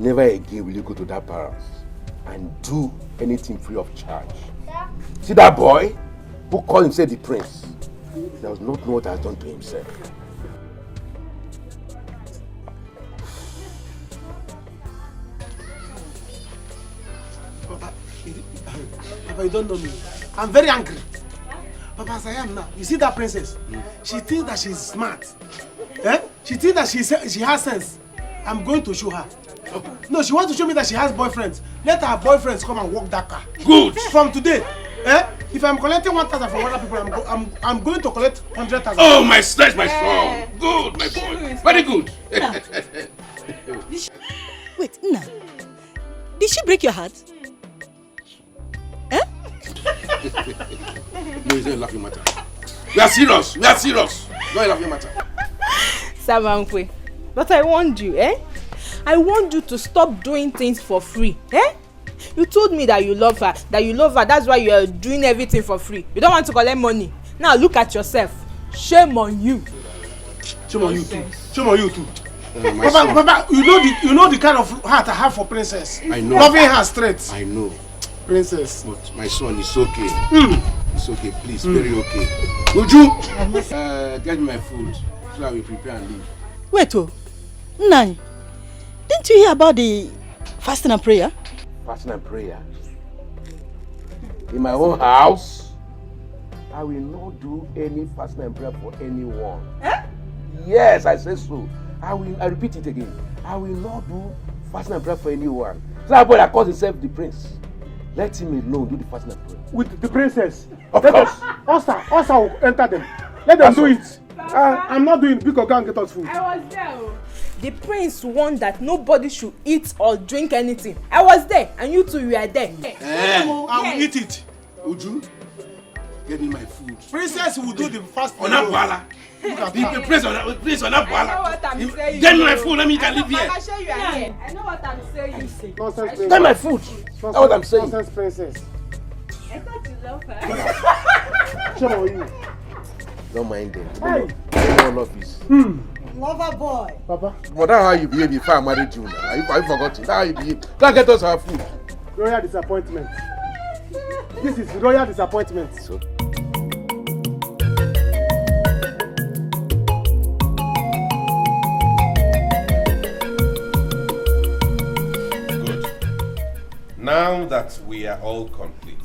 Never again will you go to that palace and do anything free of charge. See that boy who called himself the prince? He does not know what he has done to himself. Papa, you don't know me. I'm very angry. Papa, as I am now, you see that princess? She thinks that she's smart. Eh? She thinks that she has sense. I'm going to show her. No, she wants to show me that she has boyfriends. Let her boyfriends come and walk that car. Good. From today, if I'm collecting 1,000 from other people, I'm going to collect 100,000. Oh, my son. Good, my boy. Very good. Wait, Nna. Did she break your heart? Eh? No, it's not a laughing matter. We are serious. Not a laughing matter. Samankwe, but I warned you, I want you to stop doing things for free, You told me that you love her, that's why you are doing everything for free. You don't want to collect money. Now look at yourself. Shame on you. Shame on you too. Shame on you too. Papa, you know the kind of heart I have for princess. I know. Loving her straight. I know. Princess. But my son, it's okay. It's okay, please. Very okay. Uju, get me my food so I will prepare and leave. Wait, Nna, didn't you hear about the fasting and prayer? Fasting and prayer? In my own house, I will not do any fasting and prayer for anyone. Yes, I say so. I repeat it again. I will not do fasting and prayer for anyone. So that boy that calls himself the prince, let him alone do the fasting and prayer. With the princess. Of course. Osa will enter them. Let them do it. I'm not doing it because go and get us food. I was there. The prince warned that nobody should eat or drink anything. I was there, and you two were there. I will eat it. Uju, get me my food. Princess will do the fasting. Onabwala. The prince Onabwala. Get me my food. Let me eat and live here. I know what I'm saying. Nonsense, Get my food. That's what I'm saying. Nonsense princess. I thought you love her. Shame on you. Don't mind them. Hey. All of this. Lover boy. Papa. But that's how you behave before I married you now. Have you forgotten? That's how you behave. Go and get us our food. Royal disappointment. This is royal disappointment. So. Good. Now that we are all complete,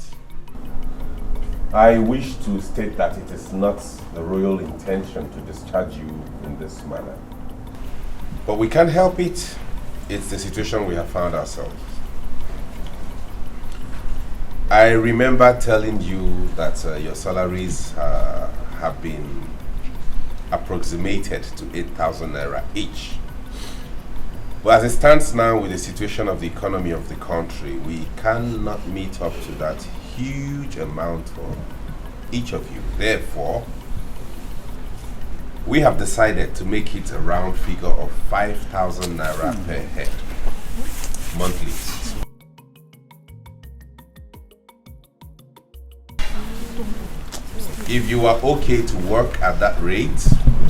I wish to state that it is not the royal intention to discharge you in this manner. But we can't help it. It's the situation we have found ourselves. I remember telling you that your salaries have been approximated to 8,000 naira each. But as it stands now with the situation of the economy of the country, we cannot meet up to that huge amount for each of you. Therefore, we have decided to make it a round figure of 5,000 naira per head monthly. If you are okay to work at that rate,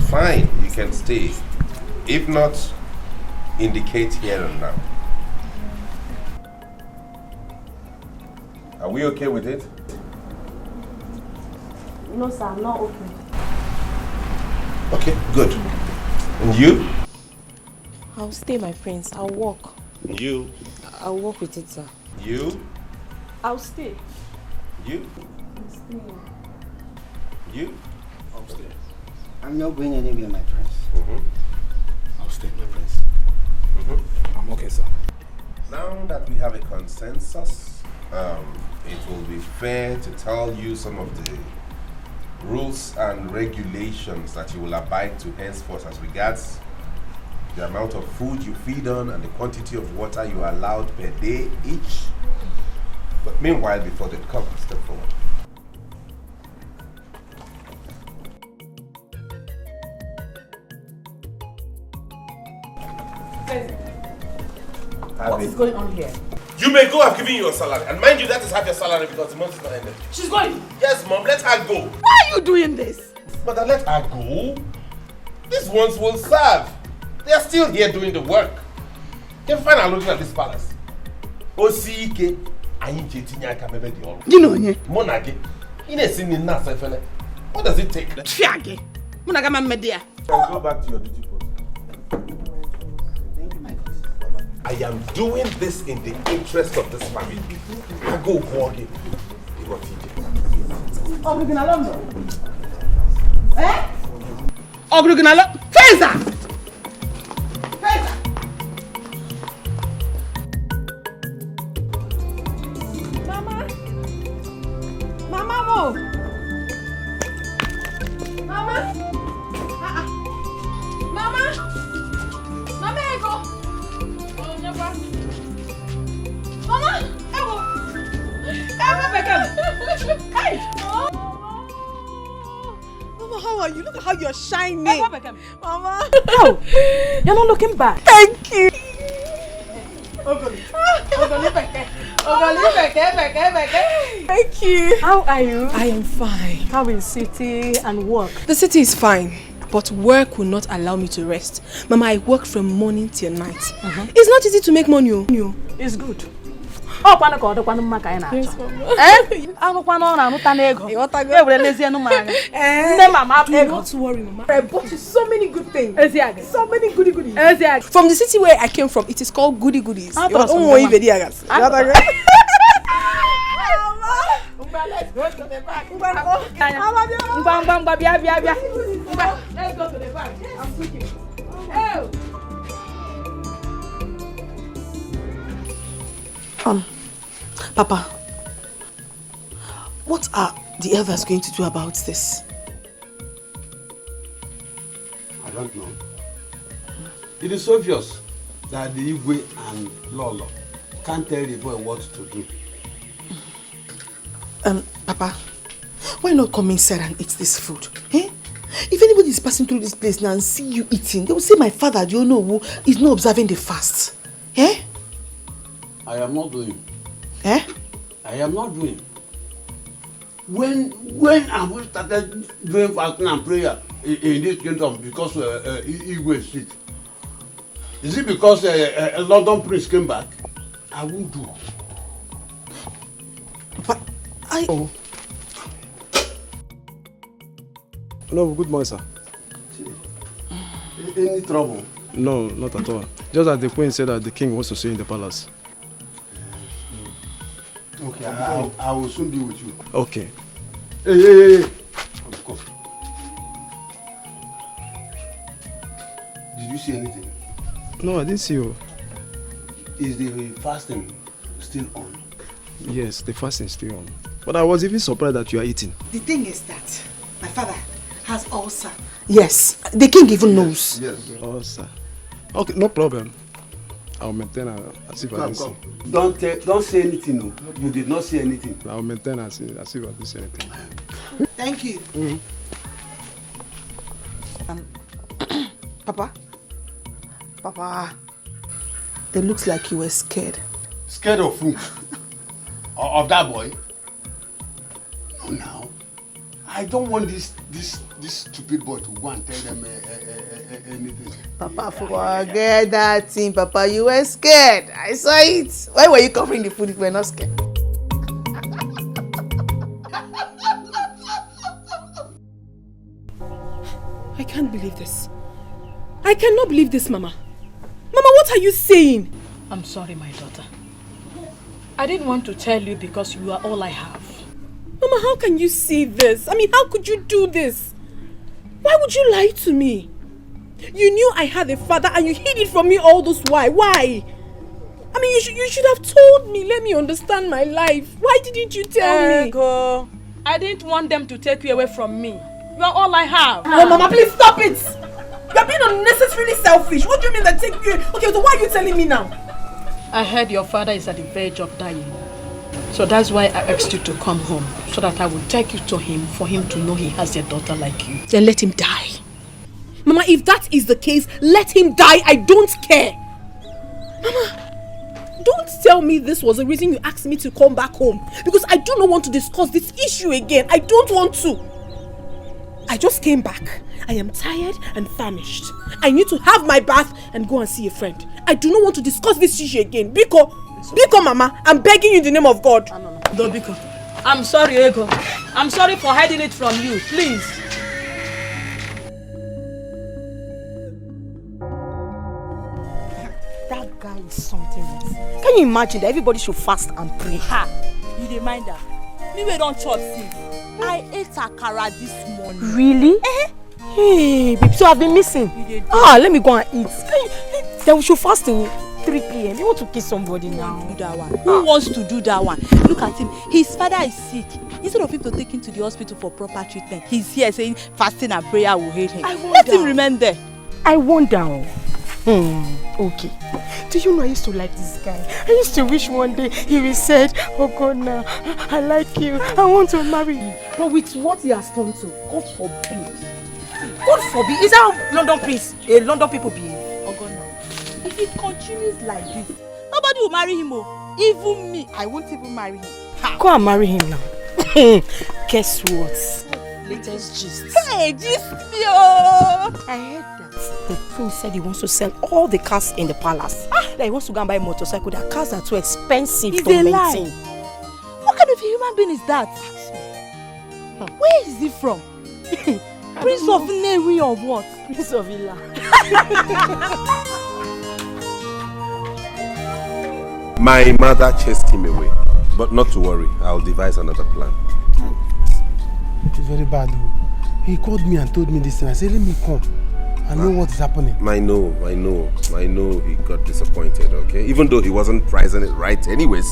fine, you can stay. If not, indicate here and now. Are we okay with it? No, sir, I'm not okay. Okay, good. And you? I'll stay, my prince. I'll walk. And you? I'll walk with it, sir. You? I'll stay. You? I'll stay. You? I'll stay. I'm not going anywhere, my prince. I'll stay, my prince. I'm okay, sir. Now that we have a consensus, it will be fair to tell you some of the rules and regulations that you will abide to henceforth as regards the amount of food you feed on and the quantity of water you are allowed per day each. But meanwhile, before they come, step forward. What is going on here? You may go, I've given you your salary. And mind you, that is half your salary because the month is not ended. She's going. Yes, Mom, let her go. Why are you doing this? Mother, let her go. These ones will serve. They are still here doing the work. If I look at this palace, Osike, I need to tinha maybe the all. You know, Monage, in a sin in Nasa fella. What does it take? Fiage. Monagama media. Go back to your duty post. I am doing this in the interest of this family. I go again. Obriginalondo. Eh? Obriginalo. Feza! Feza! Mama! Mama, mo! Mama! Mama! Mama, ego! Oh, never. Mama! Ego! Ego, Beckham! Hey! Mama, how are you? Look at how you're shining. Mama. No, you're not looking bad. Thank you. Thank you. How are you? I am fine. How is city and work? The city is fine, but work will not allow me to rest. Mama, I work from morning till night. It's not easy to make money. It's good. Oh, kwano ko do kwano maka ina. Eh? Anu kwano na anuta na ego. E were lezi anu manga. Nne mama ego. Don't worry, Mama. I bought you so many good things. Eziage. So many goodies. Eziage. From the city where I came from, it is called goodies. Let's go to the back. Let's go to the back. I'm cooking. Oh. Papa, what are the elders going to do about this? I don't know. It is obvious that the Igwe and Lolo can't tell the boy what to do. Papa, why not come inside and eat this food? Eh? If anybody is passing through this place now and see you eating, they will say my father, do you know who is not observing the fast? Eh? I am not doing. Eh? I am not doing. When have we started doing fasting and prayer in this kingdom because Igwe is sick? Is it because a London prince came back? I won't do. But I... Oh. Hello, good morning, sir. Any trouble? No, not at all. Just that the queen said that the king wants to see you in the palace. Okay, I will soon be with you. Okay. Hey. Of course. Did you see anything? No, I didn't see you. Is the fasting still on? Yes, the fasting is still on. But I was even surprised that you are eating. The thing is that my father has ulcer. Yes, the king even knows. Yes. Ulcer. Okay, no problem. I'll maintain as if I didn't see. Don't say anything. No. You did not say anything. I'll maintain as if I didn't see anything. Thank you. Papa, it looks like you were scared. Scared of who? Of that boy? No, now. I don't want this stupid boy to go and tell them anything. Papa, forget that thing. Papa, you were scared. I saw it. Why were you covering the food if you were not scared? I can't believe this. I cannot believe this, Mama. Mama, what are you saying? I'm sorry, my daughter. I didn't want to tell you because you are all I have. Mama, how can you say this? I mean, how could you do this? Why would you lie to me? You knew I had a father and you hid it from me all this while. Why? I mean, you should have told me. Let me understand my life. Why didn't you tell me? I didn't want them to take you away from me. You are all I have. Oh, Mama, please stop it. You're being unnecessarily selfish. What do you mean that take you? Okay, so why are you telling me now? I heard your father is at the verge of dying. So that's why I asked you to come home, so that I will take you to him for him to know he has a daughter like you. Then let him die. Mama, if that is the case, let him die. I don't care. Mama, don't tell me this was the reason you asked me to come back home. Because I do not want to discuss this issue again. I don't want to. I just came back I am tired and famished. I need to have my bath and go and see a friend. I do not want to discuss this issue again. Biko, Mama, I'm begging you in the name of God. No, Biko. I'm sorry, Ego. I'm sorry for hiding it from you. Please. That guy is something else. Can you imagine that everybody should fast and pray? Ha! You remind her. Me we don't chop since. I ate akara this morning. Really? Hey, babe, so I've been missing. Let me go and eat. Then we should fast till 3 p.m. You want to kiss somebody now? Do that one. Who wants to do that one? Look at him. His father is sick. Instead of him to take him to the hospital for proper treatment, he's here saying fasting and prayer will heal him. Let him remain there. I wonder. Okay. Do you know I used to like this guy? I used to wish one day he will said, oh God, now I like you. I want to marry you. But with what he has done to, God forbid. God forbid. Is that how London people behave? Oh God, now. If he continues like this, nobody will marry him. Even me, I won't even marry him. Go and marry him now. Guess what? Latest gist. Hey, gist me, oh! I heard that the prince said he wants to sell all the cars in the palace. That he wants to go and buy a motorcycle. That cars are too expensive to maintain. Lie. What kind of a human being is that? Where is he from? Prince of Neri or what? Prince of Iloh. My mother chased him away. But not to worry, I'll devise another plan. It's very bad. He called me and told me this thing. I said, let me come. I know what is happening. I know he got disappointed, okay? Even though he wasn't pricing it right anyways.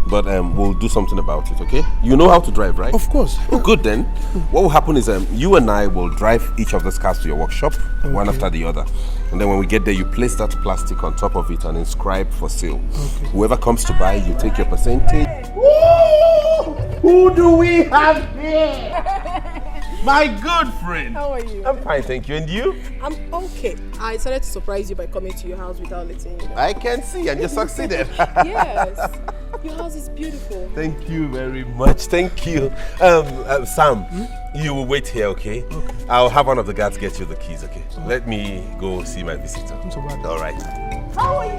But we'll do something about it, okay? You know how to drive, right? Of course. Oh, good then. What will happen is you and I will drive each of those cars to your workshop, one after the other. And then when we get there, you place that plastic on top of it and inscribe for sale. Okay. Whoever comes to buy, you take your percentage. Who do we have here? My good friend. How are you? I'm fine, thank you. And you? I'm okay. I decided to surprise you by coming to your house without letting you know. I can see, and you succeeded. Yes. Your house is beautiful. Thank you very much. Thank you. Sam, you will wait here, okay? I'll have one of the guards get you the keys, okay? Let me go see my visitor. I'm so bad. All right. How are you?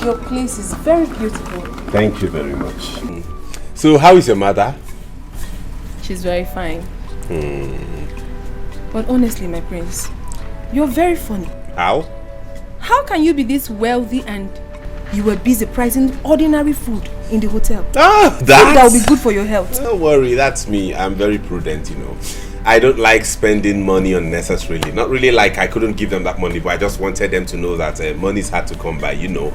Your place is very beautiful. Thank you very much. So, how is your mother? She's very fine. But honestly, my prince, you're very funny. How? How can you be this wealthy and you were busy pricing ordinary food in the hotel? That will be good for your health. Don't worry, that's me. I'm very prudent, you know. I don't like spending money unnecessarily. Not really like I couldn't give them that money, but I just wanted them to know that money's hard to come by, you know.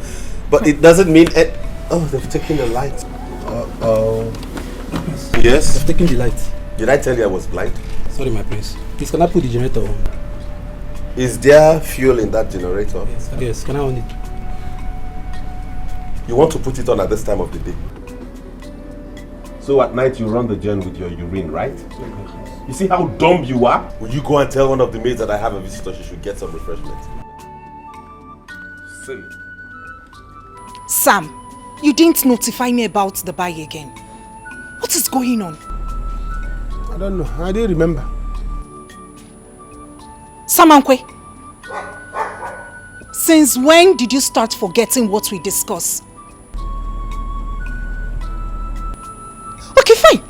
But it doesn't mean... oh, they've taken the light. Yes? They've taken the light. Did I tell you I was blind? Sorry, my prince. Please, can I put the generator on? Is there fuel in that generator? Yes, can I on it? You want to put it on at this time of the day? So at night you run the gen with your urine, right? You see how dumb you are? Will you go and tell one of the maids that I have a visitor, she should get some refreshment? Silly. Sam, you didn't notify me about the buy again. What is going on? I don't know. I didn't remember. Samankwe, since when did you start forgetting what we discussed? Okay, fine.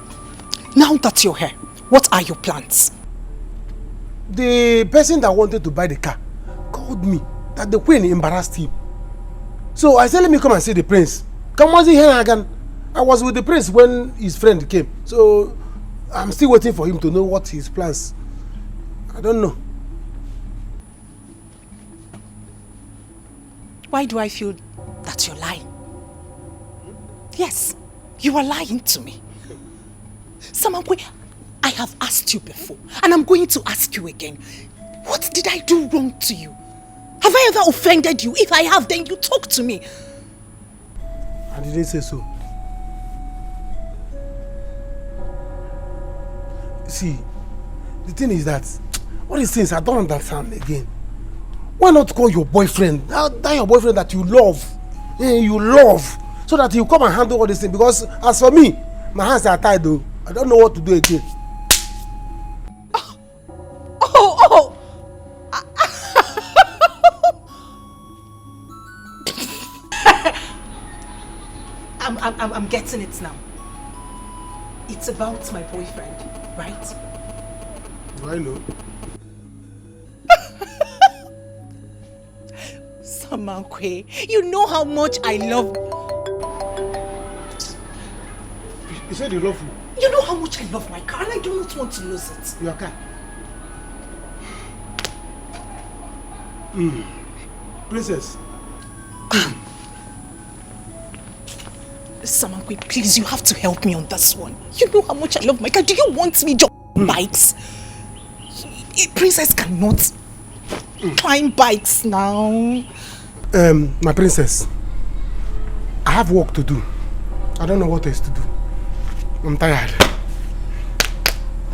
Now that you're here, what are your plans? The person that wanted to buy the car called me that the queen embarrassed him. So I said, let me come and see the prince. Come on, see here again. I was with the prince when his friend came. So I'm still waiting for him to know what his plans. I don't know. Why do I feel that you're lying? Yes, you are lying to me. Samankwe, I have asked you before, and I'm going to ask you again. What did I do wrong to you? Have I ever offended you? If I have, then you talk to me. I didn't say so. See, the thing is that all these things I don't understand again. why not call your boyfriend? That your boyfriend that you love. You love. So that he'll come and handle all this thing. Because as for me, my hands are tied though. I don't know what to do again. I'm getting it now. It's about my boyfriend, right? Do I know? Samankwe, you know how much I love... You said you love me? You know how much I love my car and I do not want to lose it. Your car? Princess. Samankwe, please, you have to help me on this one. You know how much I love my car. Do you want me to bikes? Princess cannot climb bikes now. My princess, I have work to do. I don't know what else to do. I'm tired.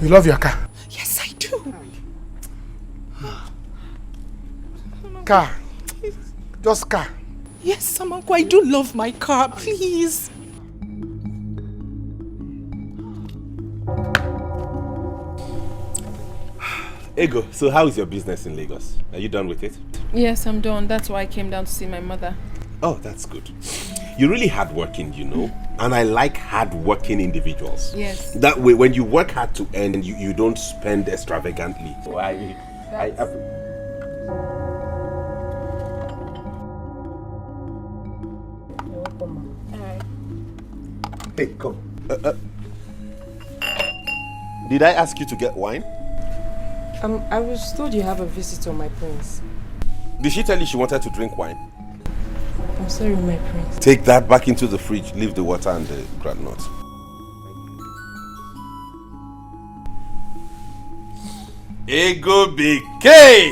You love your car? Yes, I do. Car. Just car. Yes, Samankwe, I do love my car. Please. Ego, so how is your business in Lagos? Are you done with it? Yes, I'm done. That's why I came down to see my mother. Oh, that's good. You're really hardworking, you know. And I like hardworking individuals. Yes. That way, when you work hard to earn, you don't spend extravagantly. So Hey, come. Did I ask you to get wine? I was told you have a visitor, my prince. Did she tell you she wanted to drink wine? I'm sorry, my prince. Take that back into the fridge. Leave the water and the groundnut. Ego BK!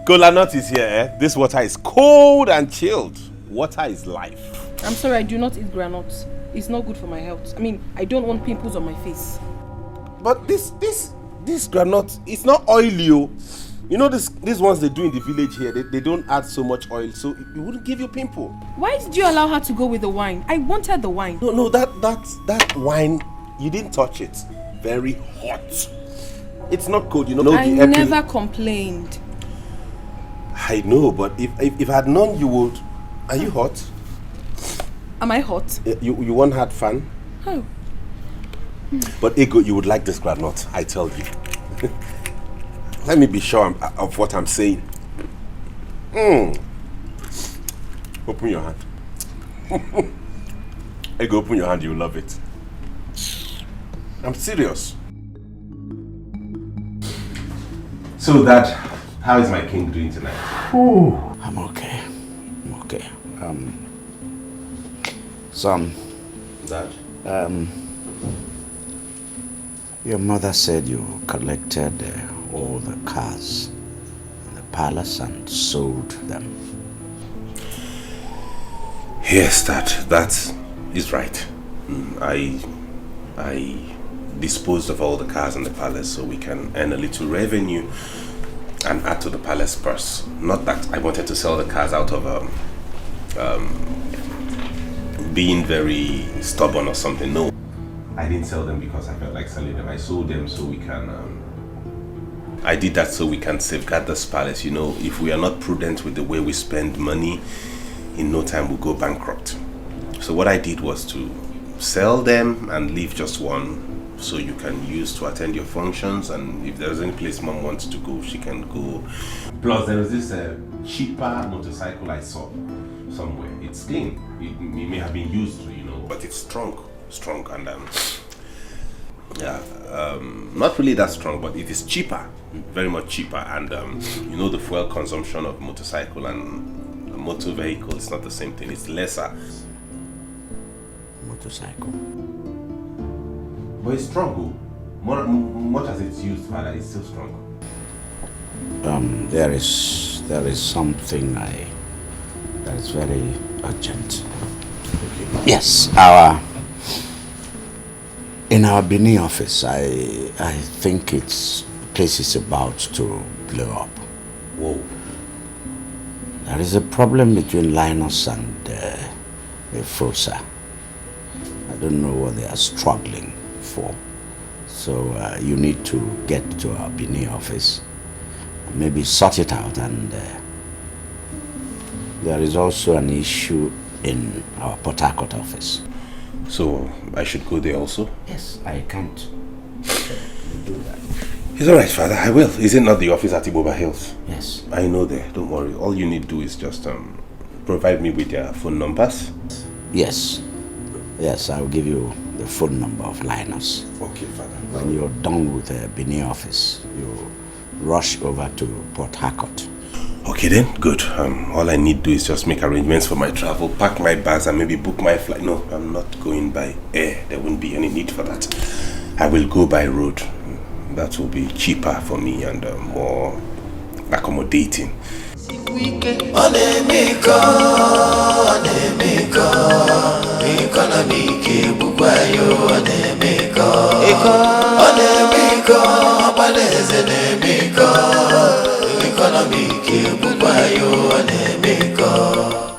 Cola nut is here, eh? This water is cold and chilled. Water is life. I'm sorry, I do not eat granuts. It's not good for my health. I mean, I don't want pimples on my face. But this granite, it's not oily. You know these ones they do in the village here, they don't add so much oil, so it wouldn't give you pimple. Why did you allow her to go with the wine? I wanted the wine. No, that wine, you didn't touch it. Very hot. It's not cold, you know. I never complained. I know, but if I had known you would. Are you hot? Am I hot? You won't have fun? Oh. But Ego, you would like this granite, I tell you. Let me be sure of what I'm saying. Open your hand. Ego, open your hand, you'll love it. I'm serious. So Dad, how is my king doing tonight? I'm okay. Son. Dad? Your mother said you collected all the cars in the palace and sold them. Yes, that is right. I disposed of all the cars in the palace so we can earn a little revenue and add to the palace purse. Not that I wanted to sell the cars out of being very stubborn or something. No, I didn't sell them because I felt like selling them. I sold them so we can I did that so we can safeguard this palace. You know, if we are not prudent with the way we spend money, in no time we'll go bankrupt. So what I did was to sell them and leave just one so you can use to attend your functions, and if there's any place Mom wants to go, she can go. Plus there was this cheaper motorcycle I saw somewhere. It's clean. It may have been used, you know, but it's strong and not really that strong, but it is cheaper, very much cheaper, and you know the fuel consumption of motorcycle and a motor vehicle is not the same thing. It's lesser. Motorcycle. But it's strong, much as it's used, Father, it's still strong. There is something that is very urgent. Okay. Yes, in our Benin office, I think the place is about to blow up. Whoa. There is a problem between Linus and Efrosa. I don't know what they are struggling for. So you need to get to our Benin office, maybe sort it out, and there is also an issue in our Port Harcourt office. So I should go there also? Yes, I can't do that. It's alright, Father, I will. Is it not the office at Ubah Hills? Yes. I know there, don't worry. All you need to do is just provide me with their phone numbers. Yes. Yes, I'll give you the phone number of Linus. Okay, Father. When you're done with the Benin office, you rush over to Port Harcourt. Okay then, good. All I need to do is just make arrangements for my travel, pack my bags and maybe book my flight. No, I'm not going by air. There won't be any need for that. I will go by road. That will be cheaper for me and more accommodating.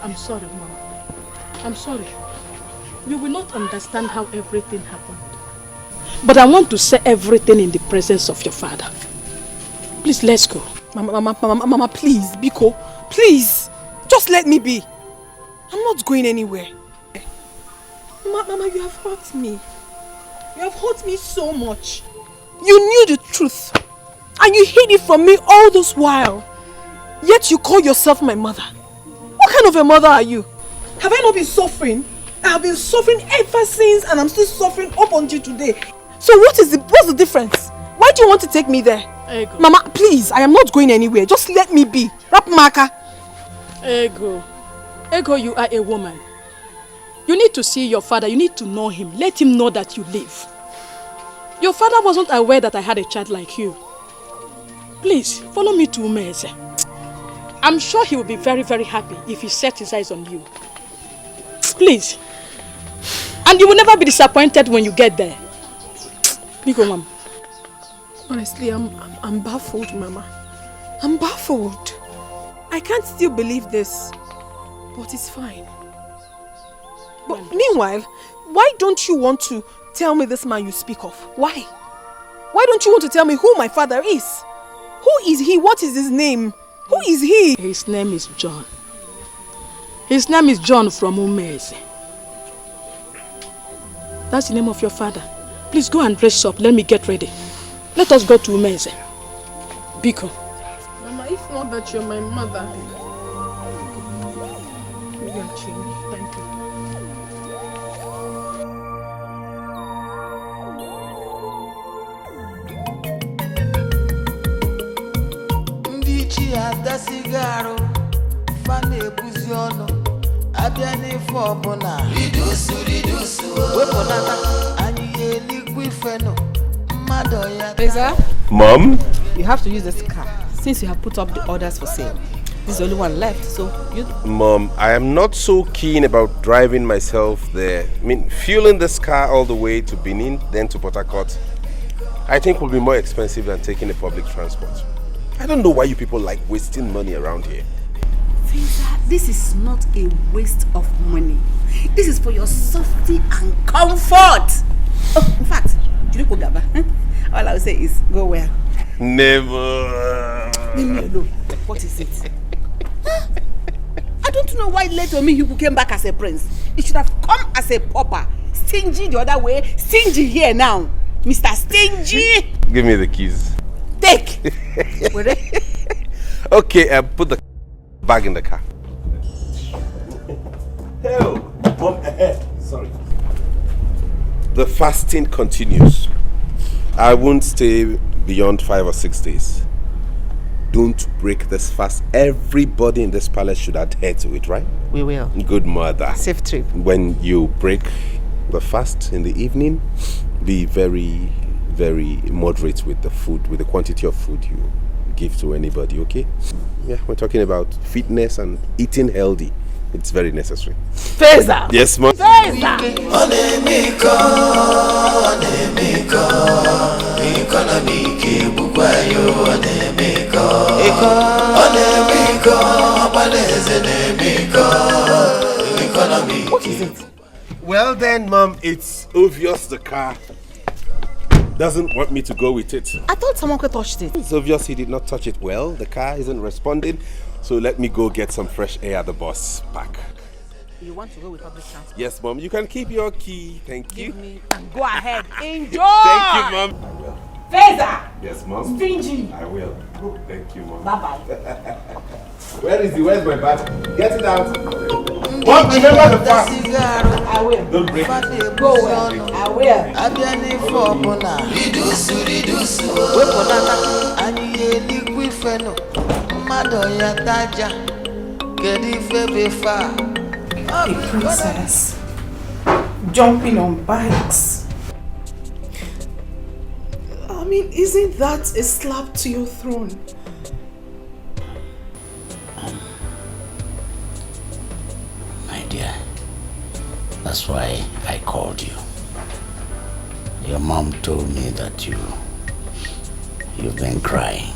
I'm sorry, Mom. I'm sorry. You will not understand how everything happened. But I want to say everything in the presence of your father. Please, let's go. Mama, please, Biko, please. Just let me be. I'm not going anywhere. Mama, you have hurt me. You have hurt me so much. You knew the truth. And you hid it from me all this while. Yet you call yourself my mother. What kind of a mother are you? Have I not been suffering? I have been suffering ever since, and I'm still suffering up until today. So what's the difference? Why do you want to take me there? Ego. Mama, please, I am not going anywhere. Just let me be. Rap marker. Ego, you are a woman. You need to see your father. You need to know him. Let him know that you live. Your father wasn't aware that I had a child like you. Please, follow me to Umeze. I'm sure he will be very, very happy if he sets his eyes on you. Please. And you will never be disappointed when you get there. Biko, Mom. Honestly, I'm baffled, Mama. I'm baffled. I can't still believe this. But it's fine. But meanwhile, why don't you want to tell me this man you speak of? Why? Why don't you want to tell me who my father is? Who is he? What is his name? Who is he? His name is John. His name is John from Umeze. That's the name of your father. Please go and dress up. Let me get ready. Let us go to Umeze. Biko. Mama, if not that you're my mother. Thank you. Ndichi adasigaro fane buziono abiane for bona ridusu weponata anyi eligwe feno madoya. Lisa? Mom? You have to use this car since you have put up the orders for sale. There's only one left, so you... Mom, I am not so keen about driving myself there. I mean, fueling this car all the way to Benin, then to Port Harcourt, I think will be more expensive than taking a public transport. I don't know why you people like wasting money around here. Lisa, this is not a waste of money. This is for your safety and comfort. Oh, in fact, all I will say is go where? Never. Leave me alone. What is it? I don't know why later me you came back as a prince. You should have come as a pauper. Stingy the other way, stingy here now. Mr. Stingy. Give me the keys. Take. Okay, put the bag in the car. Hell, Mom, sorry. The fasting continues. I won't stay beyond 5 or 6 days. Don't break this fast. Everybody in this palace should adhere to it, right? We will. Good mother. Safe trip. When you break the fast in the evening, be very, very moderate with the food, with the quantity of food you give to anybody, okay? Yeah, we're talking about fitness and eating healthy. It's very necessary. Feza! Yes, Mom. Feza! Onemiko, economic bukwayo onemiko. Onemiko, economic. What is it? Well then, Mom, it's obvious the car doesn't want me to go with it. I thought someone could touch it. It's obvious he did not touch it well. The car isn't responding, so let me go get some fresh air at the bus park. You want to go with public transport? Yes, Mom. You can keep your key. Thank you. Give me and go ahead. Enjoy. Thank you, Mom. Feza. Yes, Mom. Stingy. I will. Thank you, Mom. Bye-bye. Where's my bag? Get it out. Mom, remember the fact. I will. Don't break it. Go well. I will. Abiani for bona. Ridusu. Weponata. Aniye likwi feno. Mado ya taja. Kedi febefa. A princess jumping on bikes. I mean, isn't that a slap to your throne? My dear, that's why I called you. Your mom told me that you've been crying.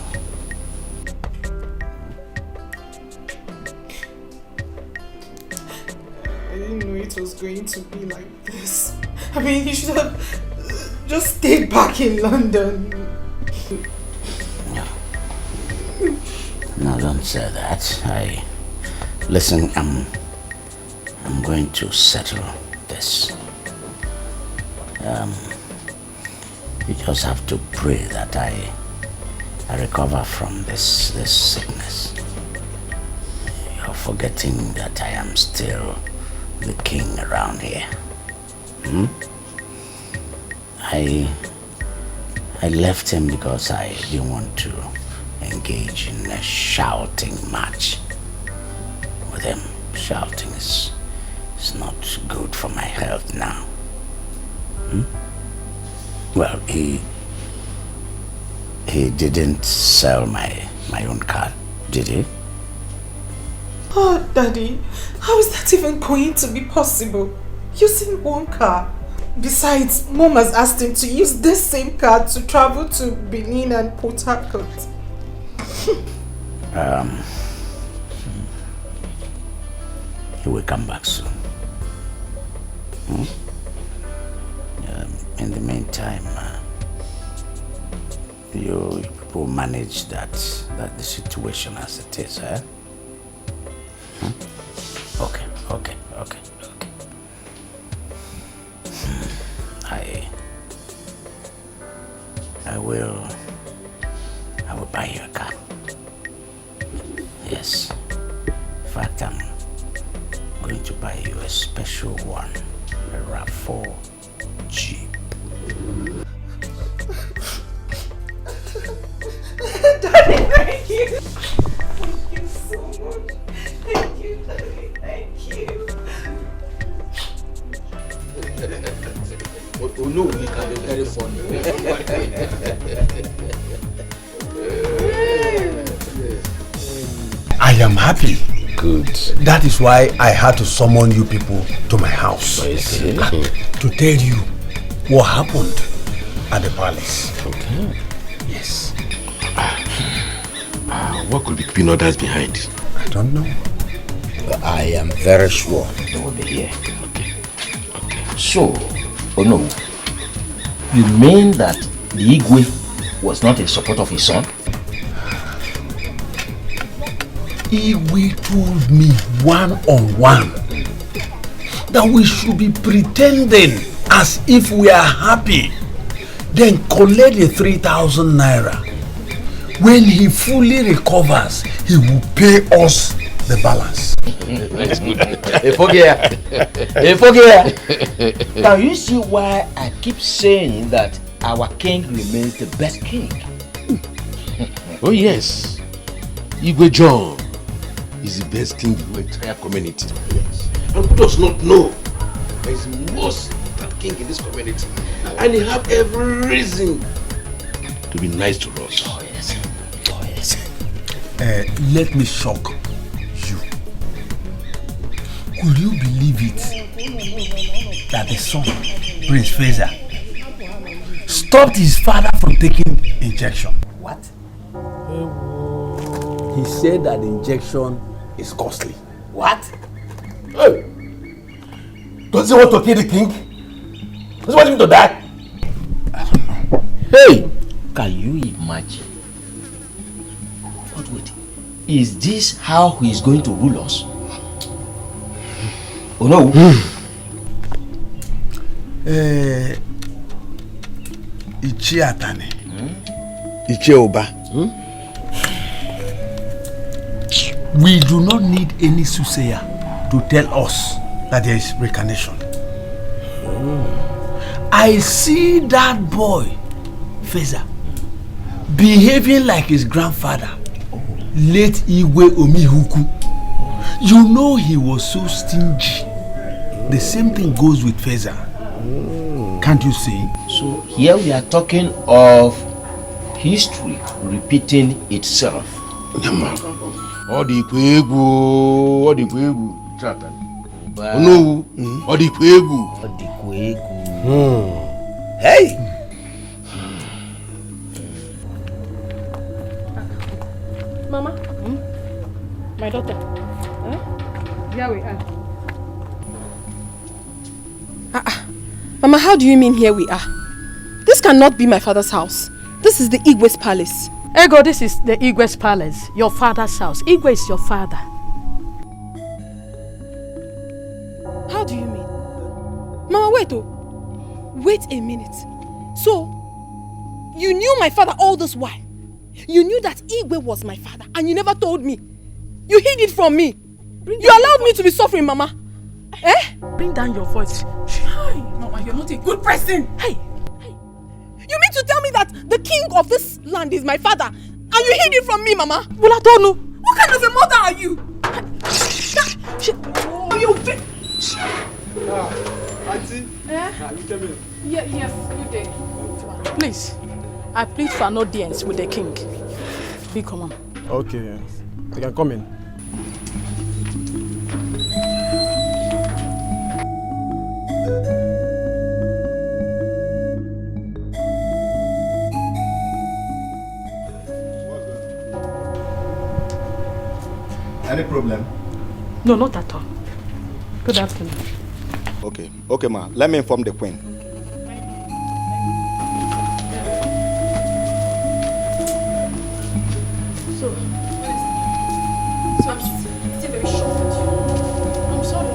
I didn't know it was going to be like this. I mean, he should have just stayed back in London. No, don't say that. Listen, I'm going to settle this. You just have to pray that I recover from this sickness. You're forgetting that I am still the king around here. I left him because I didn't want to engage in a shouting match with him. Shouting is not good for my health now. Well, he didn't sell my own car, did he? Oh, Daddy, how is that even going to be possible? Using one car. Besides, Mom has asked him to use this same car to travel to Benin and Port Harcourt. He will come back soon. In the meantime, you people manage the situation as it is, eh? Okay. I will buy you a car. Yes. In fact, I'm going to buy you a special one, a RAV4 Jeep. Daddy, thank you. Thank you so much. Thank you, Daddy. Thank you. Oh no, we can be very funny. I am happy. Good. That is why I had to summon you people to my house. To tell you what happened at the palace. Okay. Yes. What could be keeping others behind? I don't know. But I am very sure they will be here. Okay. So, oh no, you mean that the Igwe was not in support of his son? Igwe told me one-on-one that we should be pretending as if we are happy, then collect the 3,000 naira. When he fully recovers, he will pay us the balance. That's good. Now you see why I keep saying that our king remains the best king. Oh yes, Igwe John is the best king in the entire community. Yes. And who does not know that he's the most important king in this community? And he have every reason to be nice to us. Oh yes. Let me shock you. Could you believe it that the son, Prince Faisal, stopped his father from taking injection? What? He said that the injection is costly. What? Hey! Does he want to kill the king? Does he want him to die? I don't know. Hey! Can you imagine? But wait, is this how he is going to rule us? Oh no! Ichi Atane. Ichi Ubah. We do not need any soothsayer to tell us that there is reincarnation. I see that boy, Faisal, behaving like his grandfather, late Igwe Omihuku. You know he was so stingy. The same thing goes with Faisal. Can't you see? So here we are talking of history repeating itself. All the kwegu. No, all the kwegu. Hey! Mama, my daughter. Here we are. Mama, how do you mean here we are? This cannot be my father's house. This is the Igwe's palace. Ego, this is the Igwe's palace, your father's house. Igwe is your father. How do you mean? Mama, wait oh. Wait a minute. So, you knew my father all this while? You knew that Igwe was my father and you never told me? You hid it from me? You allowed me to be suffering, Mama? Eh? Bring down your voice. Mama, you're not a good person. Hey. You mean to tell me that the king of this land is my father and you hid it from me, Mama? Well, I don't know. What kind of a mother are you? Oh, you bitch! Auntie, you came in. Yes, good day. Please, I plead for an audience with the king. Be common. Okay, you can come in. Any problem? No, not at all. Good afternoon. Okay, ma. Let me inform the queen. So I'm still very shocked with you. I'm sorry.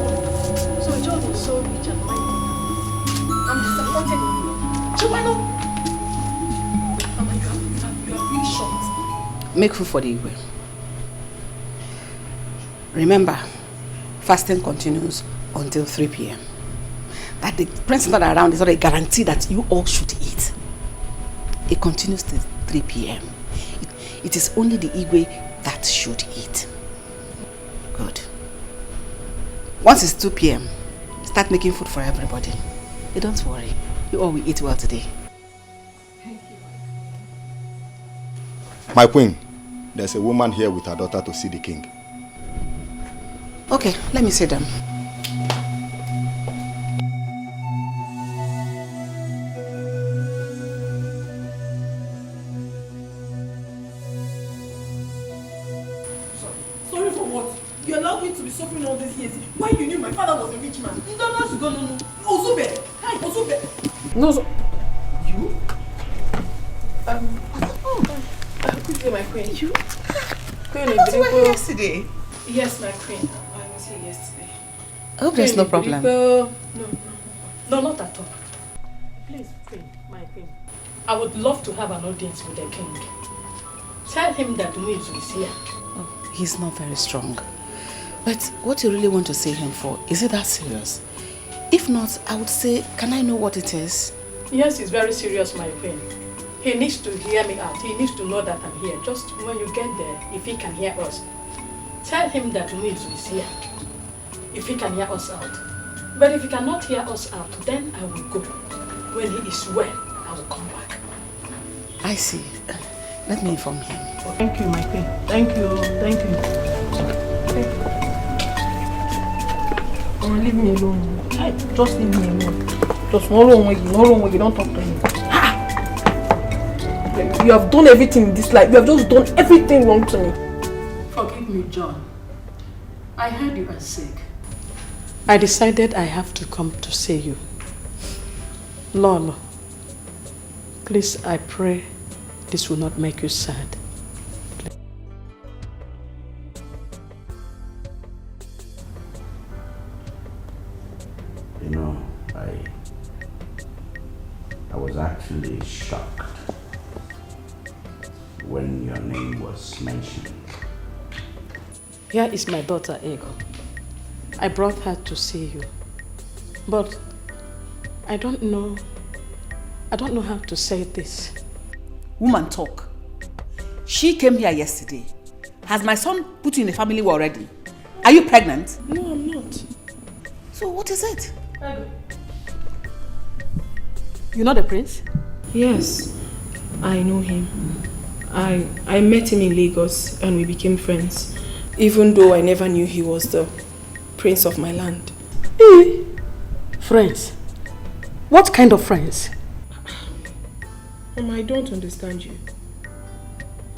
So John was so rich and mighty. I'm disappointed in you. Chumano! Oh my God, you are really shocked. Make food for the Igwe. Remember, fasting continues until 3 p.m. That the prince is not around is not a guarantee that you all should eat. It continues till 3 p.m. It is only the Igwe that should eat. Good. Once it's 2 p.m., start making food for everybody. Don't worry, you all will eat well today. My queen, there's a woman here with her daughter to see the king. Okay, let me see them. Sorry for what? You allowed me to be suffering all these years. Why you knew my father was a rich man? You don't know to go, no. Ozube! Hi, Ozube! No, so... You? Good day, my queen. You? Queen, I thought you were here yesterday. Yes, my queen. I was here yesterday. I hope there's no problem. No, not at all. Please, queen, my queen. I would love to have an audience with the king. Tell him that news is here. Oh, he's not very strong. But what you really want to see him for, is it that serious? If not, I would say, can I know what it is? Yes, it's very serious, my queen. He needs to hear me out. He needs to know that I'm here. Just when you get there, if he can hear us, tell him that news is here. If he can hear us out. But if he cannot hear us out, then I will go. When he is well, I will come back. I see. Let me inform him. Thank you, my queen. Thank you. Thank you. leave me alone. Just leave me alone. Just no wrong way, you don't talk to him. You have done everything in this life. You have just done everything wrong to me. Forgive me, John. I heard you are sick. I decided I have to come to see you. Lolo, please, I pray this will not make you sad. You know, I was actually shocked when your name was mentioned. Here is my daughter, Ego. I brought her to see you. But I don't know how to say this. Woman, talk. She came here yesterday. Has my son put you in the family already? Are you pregnant? No, I'm not. So what is it? You know the prince? Yes, I know him. I met him in Lagos and we became friends. Even though I never knew he was the prince of my land. Friends? What kind of friends? Mama, I don't understand you.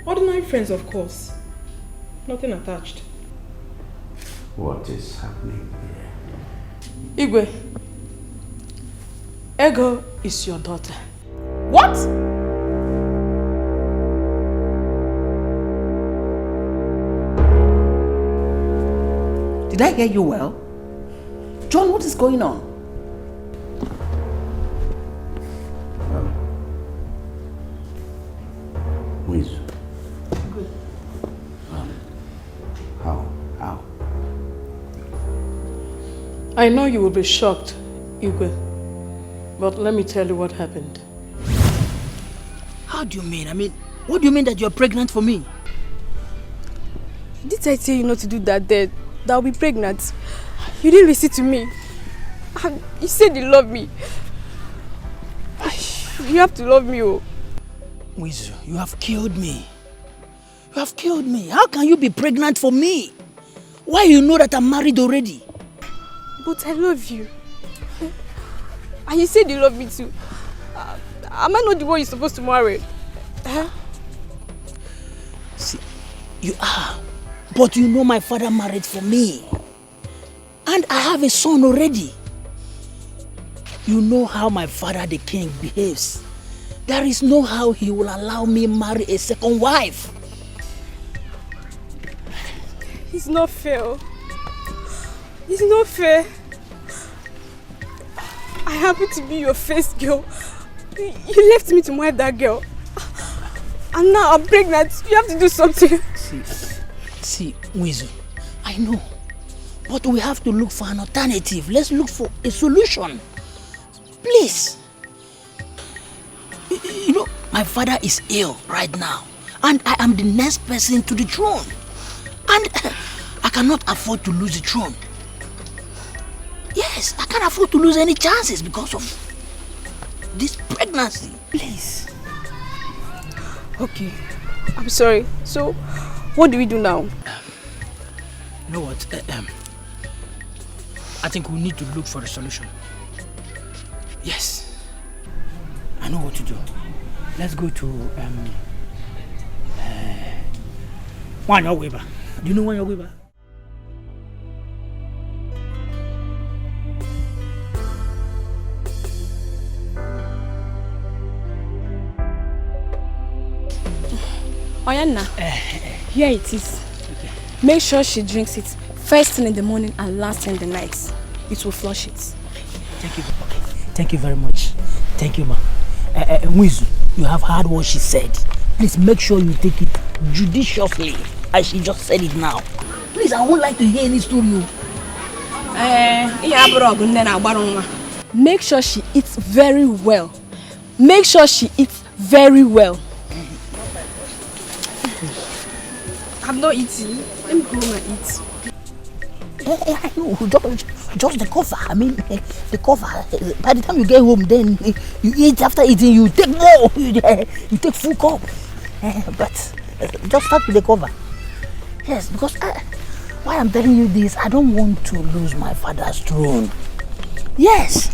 Ordinary friends, of course. Nothing attached. What is happening here? Igwe, Ego is your daughter. What? Did I hear you well? John, what is going on? Wizu. How? I know you will be shocked, Igwe, but let me tell you what happened. How do you mean? What do you mean that you're pregnant for me? Did I tell you not to do that then? That I'll be pregnant. You didn't listen to me. And you said you love me. You have to love me, oh. Wizu, you have killed me. You have killed me. How can you be pregnant for me? Why you know that I'm married already? But I love you. And you said you love me too. Am I not the one you're supposed to marry? Huh? See, you are. But you know my father married for me. And I have a son already. You know how my father the king behaves. There is no how he will allow me marry a second wife. It's not fair. It's not fair. I happen to be your first girl. You left me to marry that girl. And now I'm pregnant. You have to do something. See, Wizu, I know. But we have to look for an alternative. Let's look for a solution. Please. You know, my father is ill right now. And I am the next person to the throne. And I cannot afford to lose the throne. Yes, I can't afford to lose any chances because of this pregnancy. Please. Okay, I'm sorry. So, what do we do now? You know what? I think we need to look for a solution. Yes. I know what to do. Let's go to AYUBA. Do you know AYUBA? Oyanna, here it is. Okay. Make sure she drinks it first thing in the morning and last thing in the night. It will flush it. Thank you. Okay. Thank you very much. Thank you, ma. Wizu, you have heard what she said. Please make sure you take it judiciously, as she just said it now. Please, I would like to hear any story. Make sure she eats very well. Make sure she eats very well. I'm not eating. Let me go home and eat. I know, just the cover. I mean, the cover. By the time you get home, then you eat. After eating, you take more. You take full cup. But just start with the cover. Yes, because Why I'm telling you this, I don't want to lose my father's throne. Yes.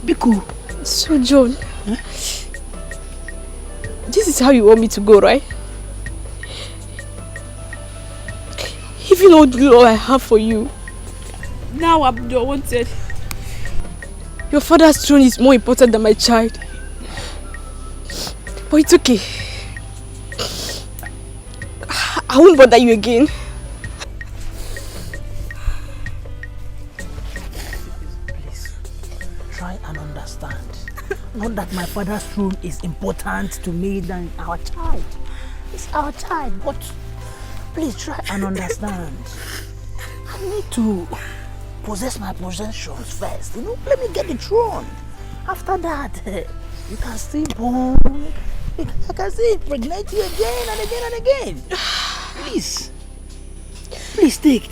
Biko. So, John, this is how you want me to go, right? Even all the love I have for you, now I'm the wanted. Your father's throne is more important than my child. But it's okay. I won't bother you again. Please, try and understand. Not that my father's throne is important to me than our child. It's our child, but please try and understand. I need to possess my possessions first. You know, let me get the throne. After that, you can still born. I can still impregnate you again and again and again. Please. Please take.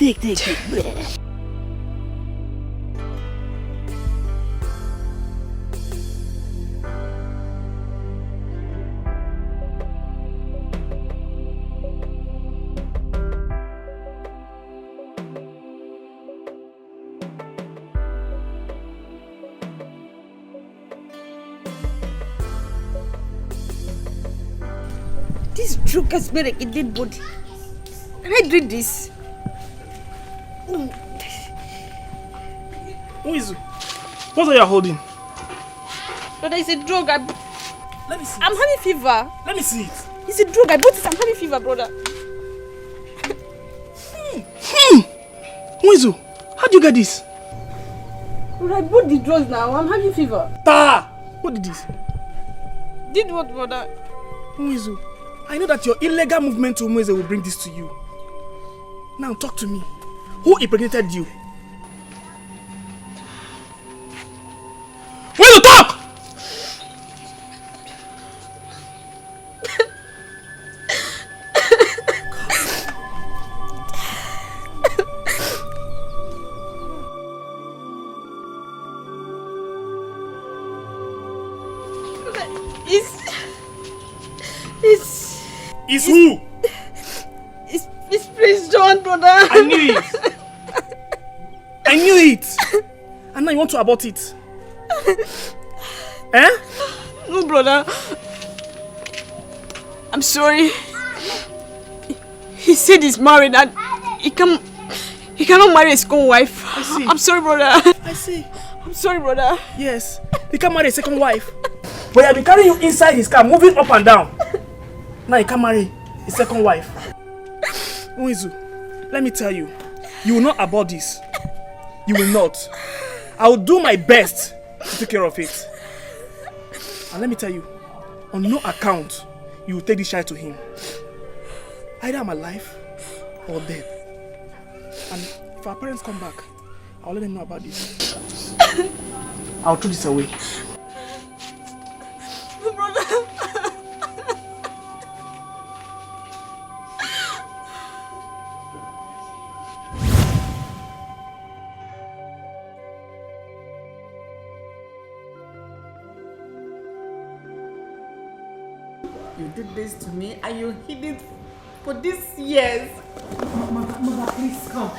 This drug has made a dead body. Can I drink this? Who is it? What are you holding? Brother, it's a drug. Let me see. I'm having fever. Let me see it. It's a drug. I bought it. I'm having fever, brother. Who is it? How do you get this? Brother, I bought the drugs now. I'm having fever. What did this? Did what, brother? Mwizu, I know that your illegal movement to Umweze will bring this to you. Now talk to me. Who impregnated you? Will you talk? It's who? It's Prince John, brother. I knew it. I knew it. And now you want to abort it. Eh? No, brother. I'm sorry. He said he's married and he cannot marry his own wife. I see. I'm sorry, brother. I see. I'm sorry, brother. Yes. He can't marry a second wife. But I've been carrying you inside his car, moving up and down. Now he can't marry his second wife. Mwizu, let me tell you, you will not abort this. You will not. I will do my best to take care of it. And let me tell you, on no account, you will take this child to him. Either I'm alive or dead. And if our parents come back, I'll let them know about this. I'll throw this away. Brother. You did this to me and you hid it for these years. Mother, please come.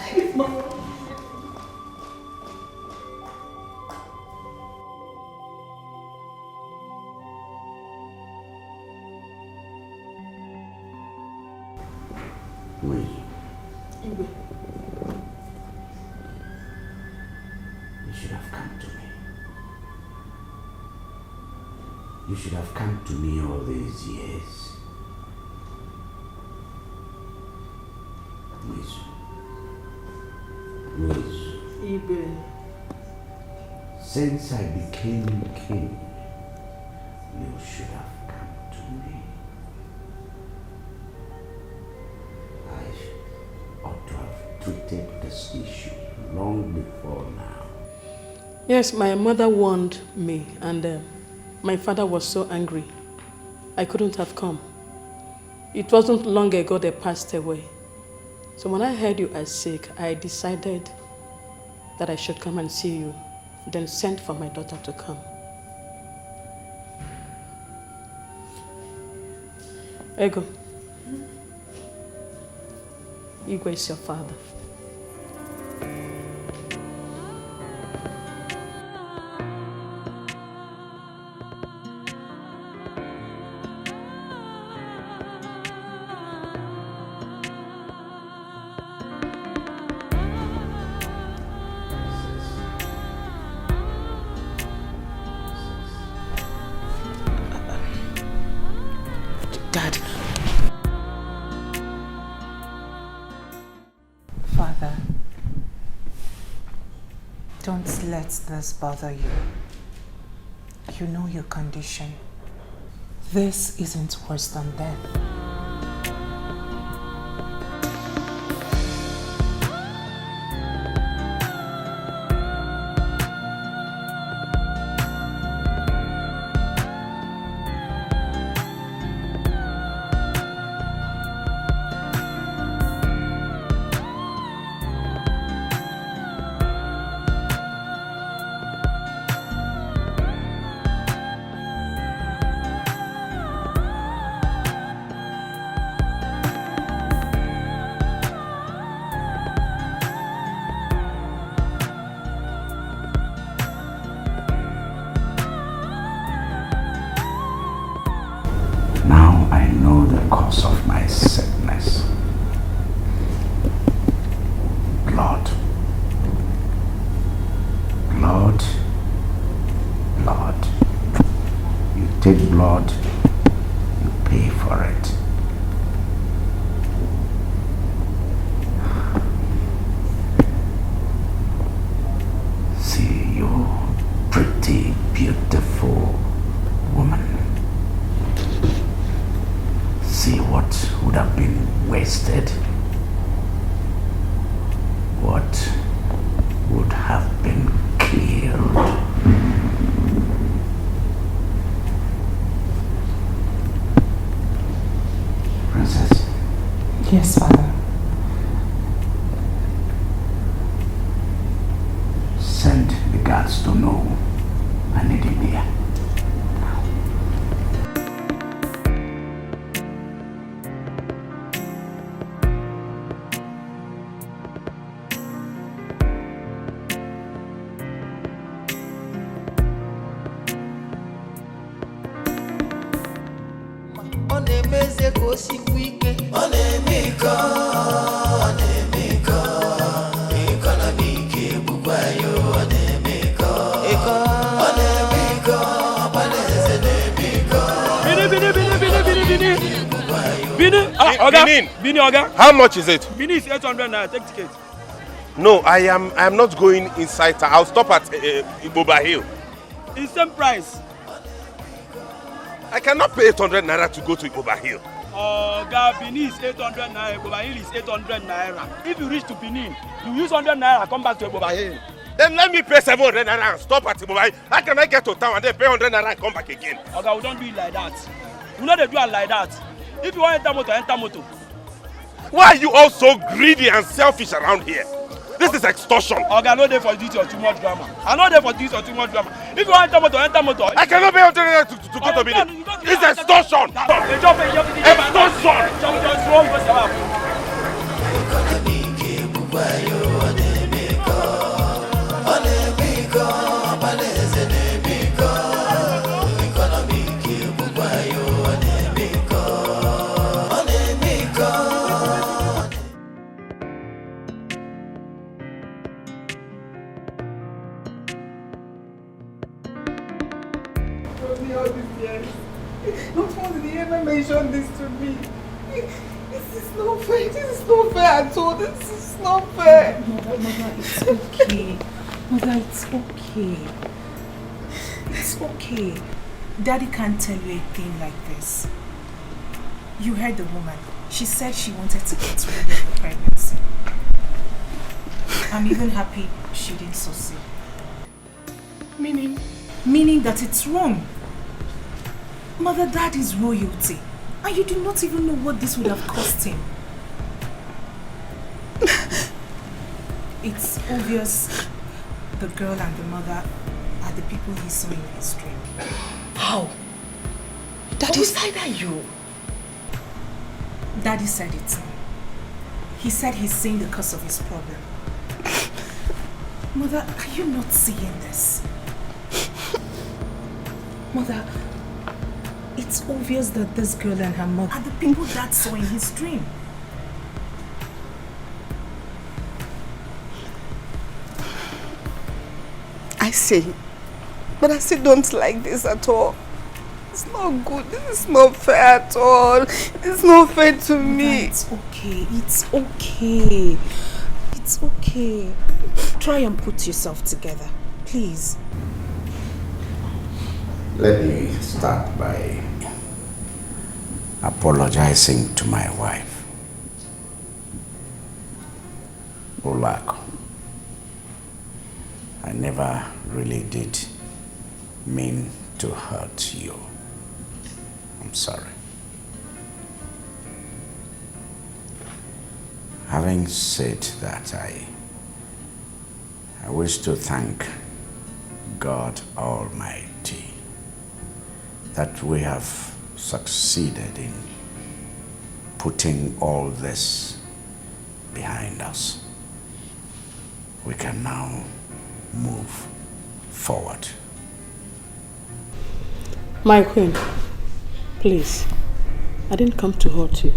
Wait. Ubah. You should have come to me. You should have come to me all these years. Ubah. Since I became king, you should have come to me. I ought to have treated this issue long before now. Yes, my mother warned me and my father was so angry. I couldn't have come. It wasn't long ago they passed away. So when I heard you are sick, I decided that I should come and see you, then sent for my daughter to come. Ego. Igwe is your father. Don't let this bother you. You know your condition. This isn't worse than death. Of my sickness. Blood. Blood. Blood. You take blood, you pay for it. See you, pretty, beautiful woman. See what would have been wasted. What would have been killed. Princess? Yes, Father. Send the guards to know I need him here. Bini, how much is it? Bini is 800 naira. Take ticket. No, I am not going inside. I'll stop at Ubah Hill. It's same price. I cannot pay 800 naira to go to Ubah Hill. Bini is 800 naira. Ubah Hill is 800 naira. If you reach to Benin, you use 100 naira, come back to Ubah Hill. Then let me pay 700 naira and stop at Ubah Hill. How can I get to town and then pay 100 naira and come back again? Okay, we don't do it like that. We know they do it like that. If you want to enter motor, enter motor. Why are you all so greedy and selfish around here? This is extortion. Okay, I know they for this or too much drama. I know they for this or too much drama. If you want to enter motor. I cannot pay 100 naira to go to Benin. It's extortion. Not once did he ever mention this to me. This is not fair. This is not fair at all. This is not fair. Mother, it's okay. Mother, it's okay. It's okay. Daddy can't tell you a thing like this. You heard the woman. She said she wanted to get rid of the pregnancy. I'm even happy she didn't succeed. Meaning? Meaning that it's wrong. Mother, Dad is royalty. And you do not even know what this would have cost him. It's obvious the girl and the mother are the people he saw in his dream. How? Daddy, who's either you? Daddy said it. He said he's seeing the cause of his problem. Mother, are you not seeing this? Mother, it's obvious that this girl and her mother are the people Dad saw in his dream. I see. But I still don't like this at all. It's not good. This is not fair at all. It's not fair to me. It's okay. It's okay. It's okay. Try and put yourself together, please. Let me start by apologizing to my wife. Ulako, I never really did mean to hurt you. I'm sorry. Having said that, I wish to thank God Almighty that we have succeeded in putting all this behind us. We can now move forward. My queen, please, I didn't come to hurt you.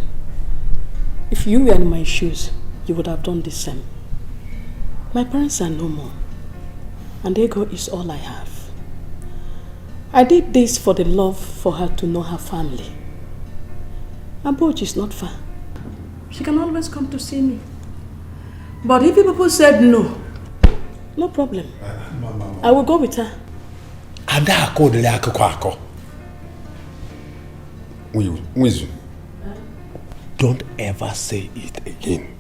If you were in my shoes, you would have done the same. My parents are no more, and ego is all I have. I did this for the love for her to know her family. Aboch is not far. She can always come to see me. But if people said no, no problem. I will go with her. Don't ever say it again.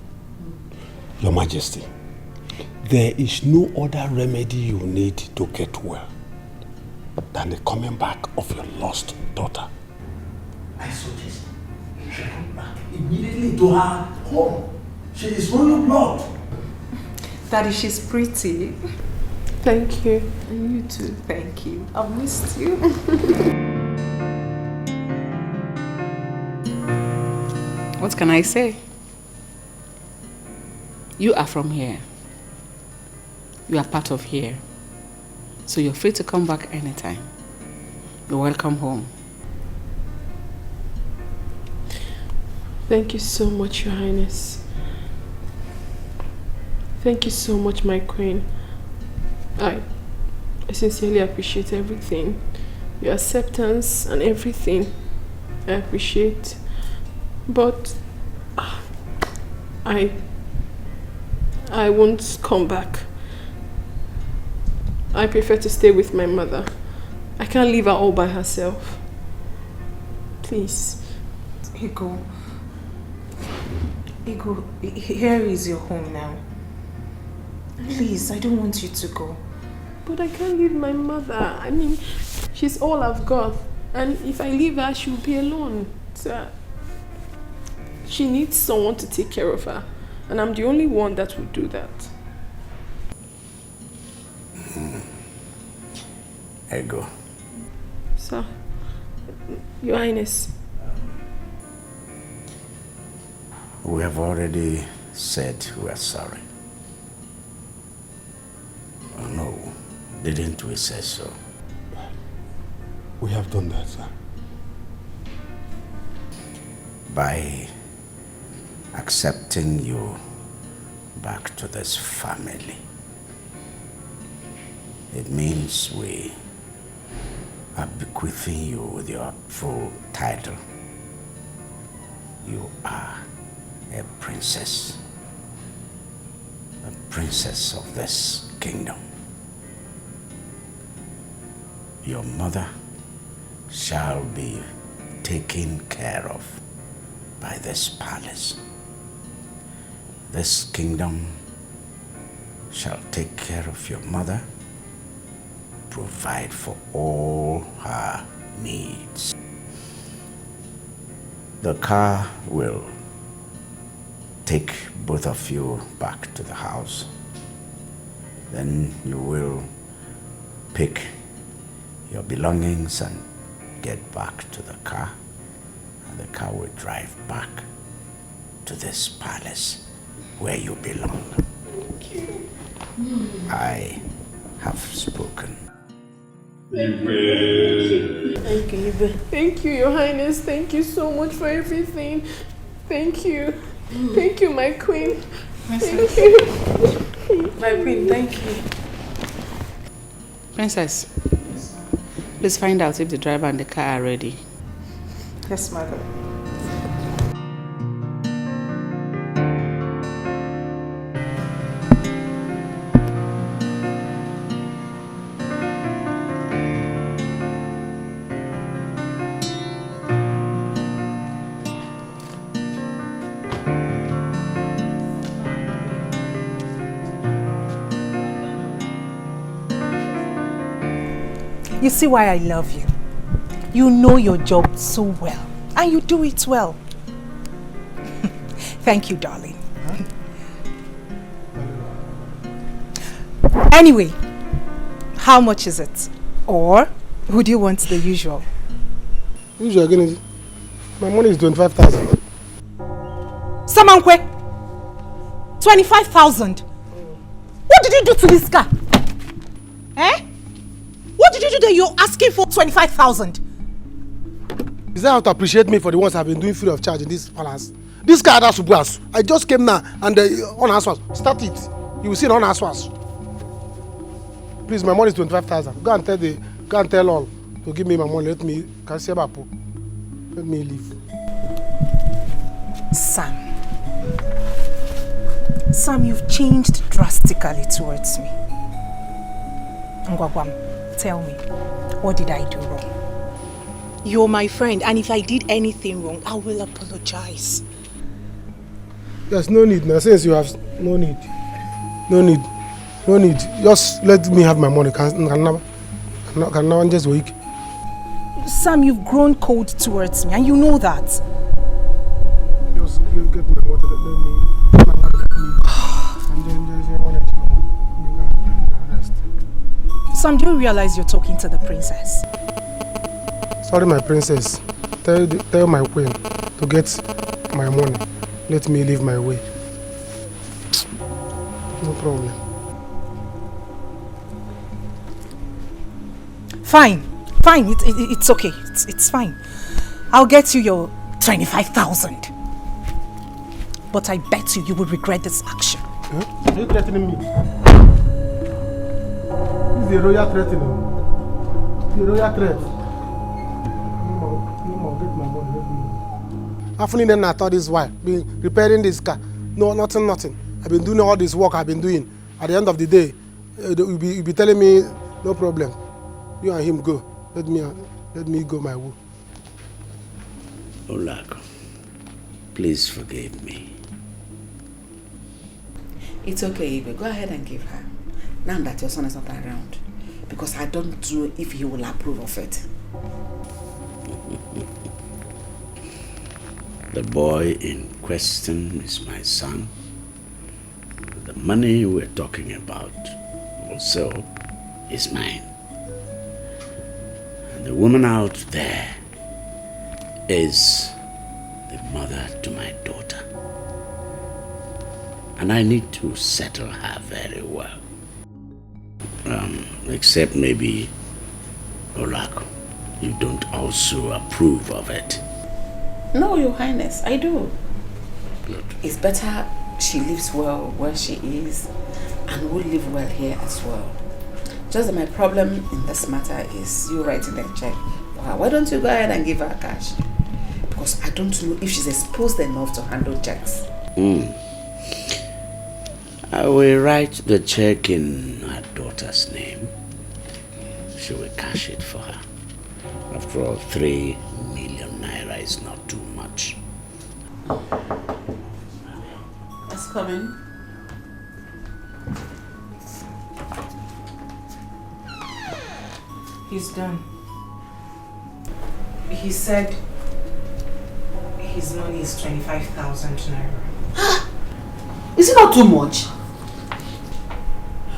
Your Majesty, there is no other remedy you need to get well than the coming back of your lost daughter. I suggest you should come back immediately to her home. She is royal blood. Daddy, she's pretty. Thank you. And you too. Thank you. I've missed you. What can I say? You are from here. You are part of here. So you're free to come back anytime. You're welcome home. Thank you so much, Your Highness. Thank you so much, my queen. I sincerely appreciate everything. Your acceptance and everything. I appreciate. But I won't come back. I prefer to stay with my mother. I can't leave her all by herself. Please. Ego, here is your home now. Please, I don't want you to go. But I can't leave my mother. I mean, she's all I've got. And if I leave her, she'll be alone. So she needs someone to take care of her. And I'm the only one that will do that. Ego. Sir, Your Highness. We have already said we are sorry. Oh no, didn't we say so? We have done that, sir. By accepting you back to this family, it means we are bequeathing you with your full title. You are a princess of this kingdom. Your mother shall be taken care of by this palace. This kingdom shall take care of your mother, provide for all her needs. The car will take both of you back to the house. Then you will pick your belongings and get back to the car, and the car will drive back to this palace where you belong. Thank you. I have spoken. Thank you. Thank you, Your Highness. Thank you so much for everything. Thank you. Thank you, my queen. Thank you. My queen, thank you. Princess, please find out if the driver and the car are ready. Yes, madam. You see why I love you. You know your job so well, and you do it well. Thank you, darling. Anyway, how much is it? Or would you want the usual? Usual again. My money is 25,000. Samankwe, 25,000. What did you do to this car? Eh? What did you do that you're asking for 25,000? Is that how to appreciate me for the ones I've been doing free of charge in this palace? This car that's Ubah. I just came now and on Aswas. Start it. You will see it on Aswas. Please, my money is 25,000. Go and tell all to give me my money. Let me leave. Sam, you've changed drastically towards me. Ngwagwam, tell me, what did I do wrong? You're my friend, and if I did anything wrong, I will apologize. There's no need now. Since you have no need. Just let me have my money. Can now just wake. Sam, you've grown cold towards me, and you know that. Just get my money. Let me. Sam, do you realize you're talking to the princess? Sorry, my princess. Tell my queen to get my money. Let me leave my way. No problem. Fine. It's okay. It's fine. I'll get you your 25,000. But I bet you will regret this action. Huh? Are you threatening me? This is a royal threat. The royal threat. No more. Get my money. Let me. After then I thought this why been repairing this car. No, nothing. I've been doing all this work I've been doing. At the end of the day, you'll be telling me no problem. You and him go. Let me go my way. Olago, please forgive me. It's okay, Ibe. Go ahead and give her. Now that your son is not around. Because I don't know if he will approve of it. The boy in question is my son. The money we're talking about also is mine. And the woman out there is the mother to my daughter. And I need to settle her very well. Except maybe, Olago, you don't also approve of it. No, Your Highness, I do. Good. It's better she lives well where she is and will live well here as well. Just that my problem in this matter is you writing a check. Why don't you go ahead and give her cash? Because I don't know if she's exposed enough to handle checks. I will write the check in her daughter's name. She will cash it for her. After all, 3 million naira is not too much. Let's come in. He's done. He said his money is 25,000 naira. Is it not too much?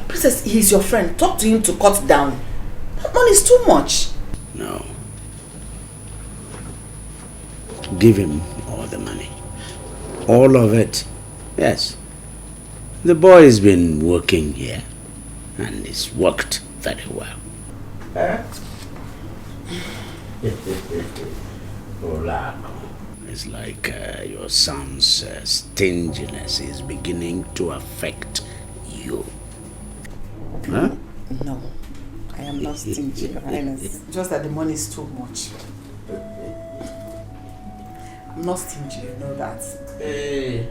Princess, he's your friend. Talk to him to cut down. That money is too much. No. Give him all the money. All of it. Yes. The boy has been working here and it's worked very well. It's like your son's stinginess is beginning to affect you. Huh? No, I am not stingy, Your Highness. Just that the money is too much. I'm not stingy, you know that. Hey.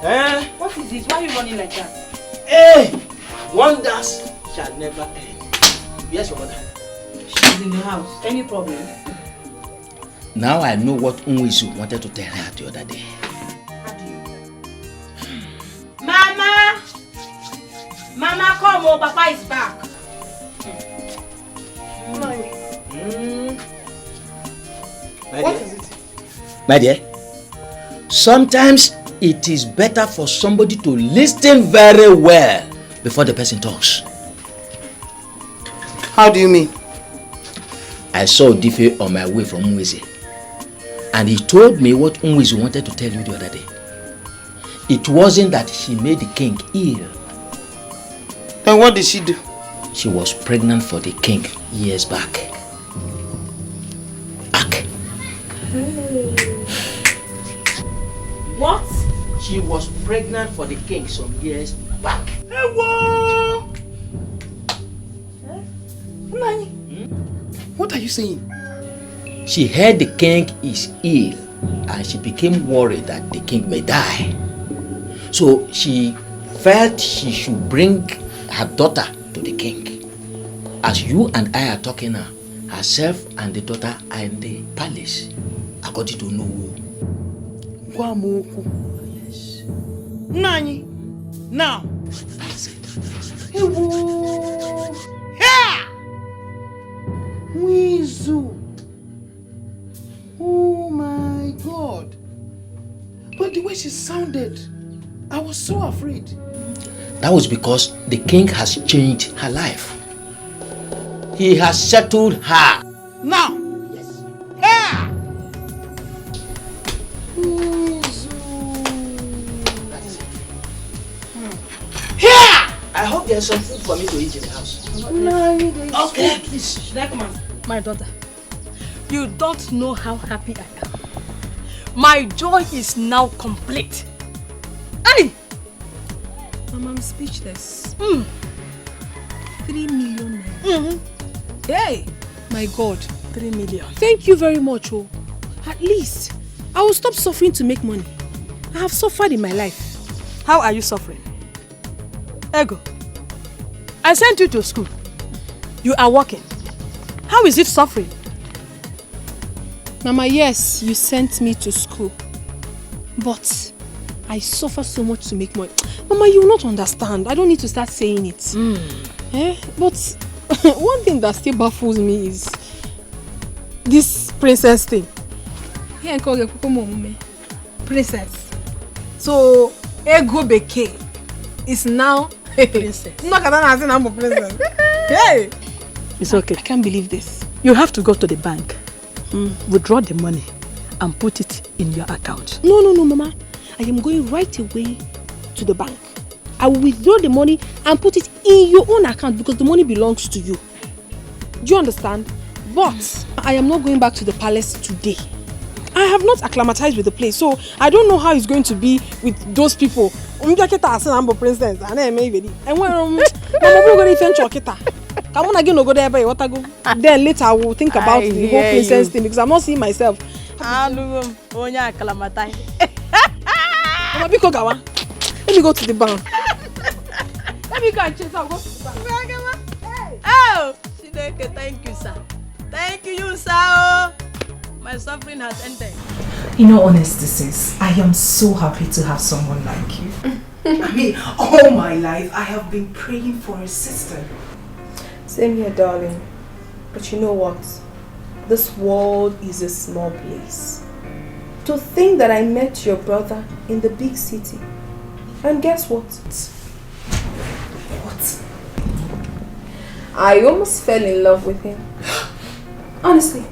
Eh? What is this? Why are you running like that? Hey! Wonders shall never end. Yes, your mother. She's in the house. Any problem? Now I know what Unwisu wanted to tell her the other day. Mama! Mama, come on, Papa is back. What is it? My dear, sometimes it is better for somebody to listen very well before the person talks. How do you mean? I saw Dife on my way from Unwisu, and he told me what Unwisu wanted to tell you the other day. It wasn't that she made the king ill. Then what did she do? She was pregnant for the king years back. What? She was pregnant for the king some years back. Hey, whoa! What are you saying? She heard the king is ill and she became worried that the king may die. So she felt she should bring her daughter to the king. As you and I are talking now, herself and the daughter are in the palace, according to Nollywood. Yes. Nani? Now. Yeah! Wizu. Oh my God. But the way she sounded, I was so afraid. That was because the king has changed her life. He has settled her. Now. Yes. Yeah! I hope there's some food for me to eat in the house. Okay, please. Should I come on? My daughter, you don't know how happy I am. My joy is now complete. Hey! Mama, I'm speechless. 3 million. Hey! My God. 3 million. Thank you very much, oh. At least, I will stop suffering to make money. I have suffered in my life. How are you suffering? Ego, I sent you to school. You are working. How is it suffering? Mama, yes, you sent me to school. But I suffer so much to make money. Mama, you will not understand. I don't need to start saying it. But one thing that still baffles me is this princess thing. Princess. So, Ego Beke is now princess. Princess. Hey! It's okay. I can't believe this. You have to go to the bank, withdraw the money, and put it in your account. No, Mama. I am going right away to the bank. I will withdraw the money and put it in your own account because the money belongs to you. Do you understand? But I am not going back to the palace today. I have not acclimatized with the place, so I don't know how it's going to be with those people. Princess. And then later I will think about the whole princess thing because I'm not seeing myself. Let me go to the bank. Let me go and chase. I'll go to the bank. Oh, thank you, sir. Thank you, sir. My suffering has ended. In all honesty, sis, I am so happy to have someone like you. I mean, all my life I have been praying for a sister. Same here, darling. But you know what? This world is a small place. To think that I met your brother in the big city. And guess what? What? I almost fell in love with him. Honestly.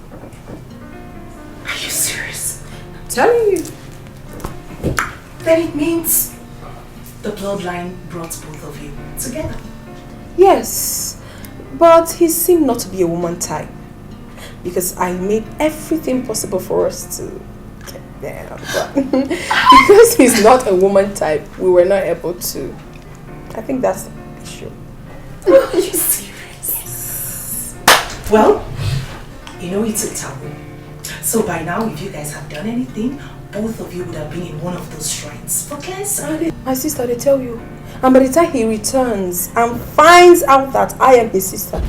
Are you serious? I'm telling you. Then it means the bloodline brought both of you together. Yes, but he seemed not to be a woman type. Because I made everything possible for us to get there. But because he's not a woman type, we were not able to. I think that's the issue. Are you serious? Yes. Well, you know it's a taboo. So by now, if you guys have done anything, both of you would have been in one of those shrines for cleansing. My sister, they tell you, And by the time he returns and finds out that I am his sister,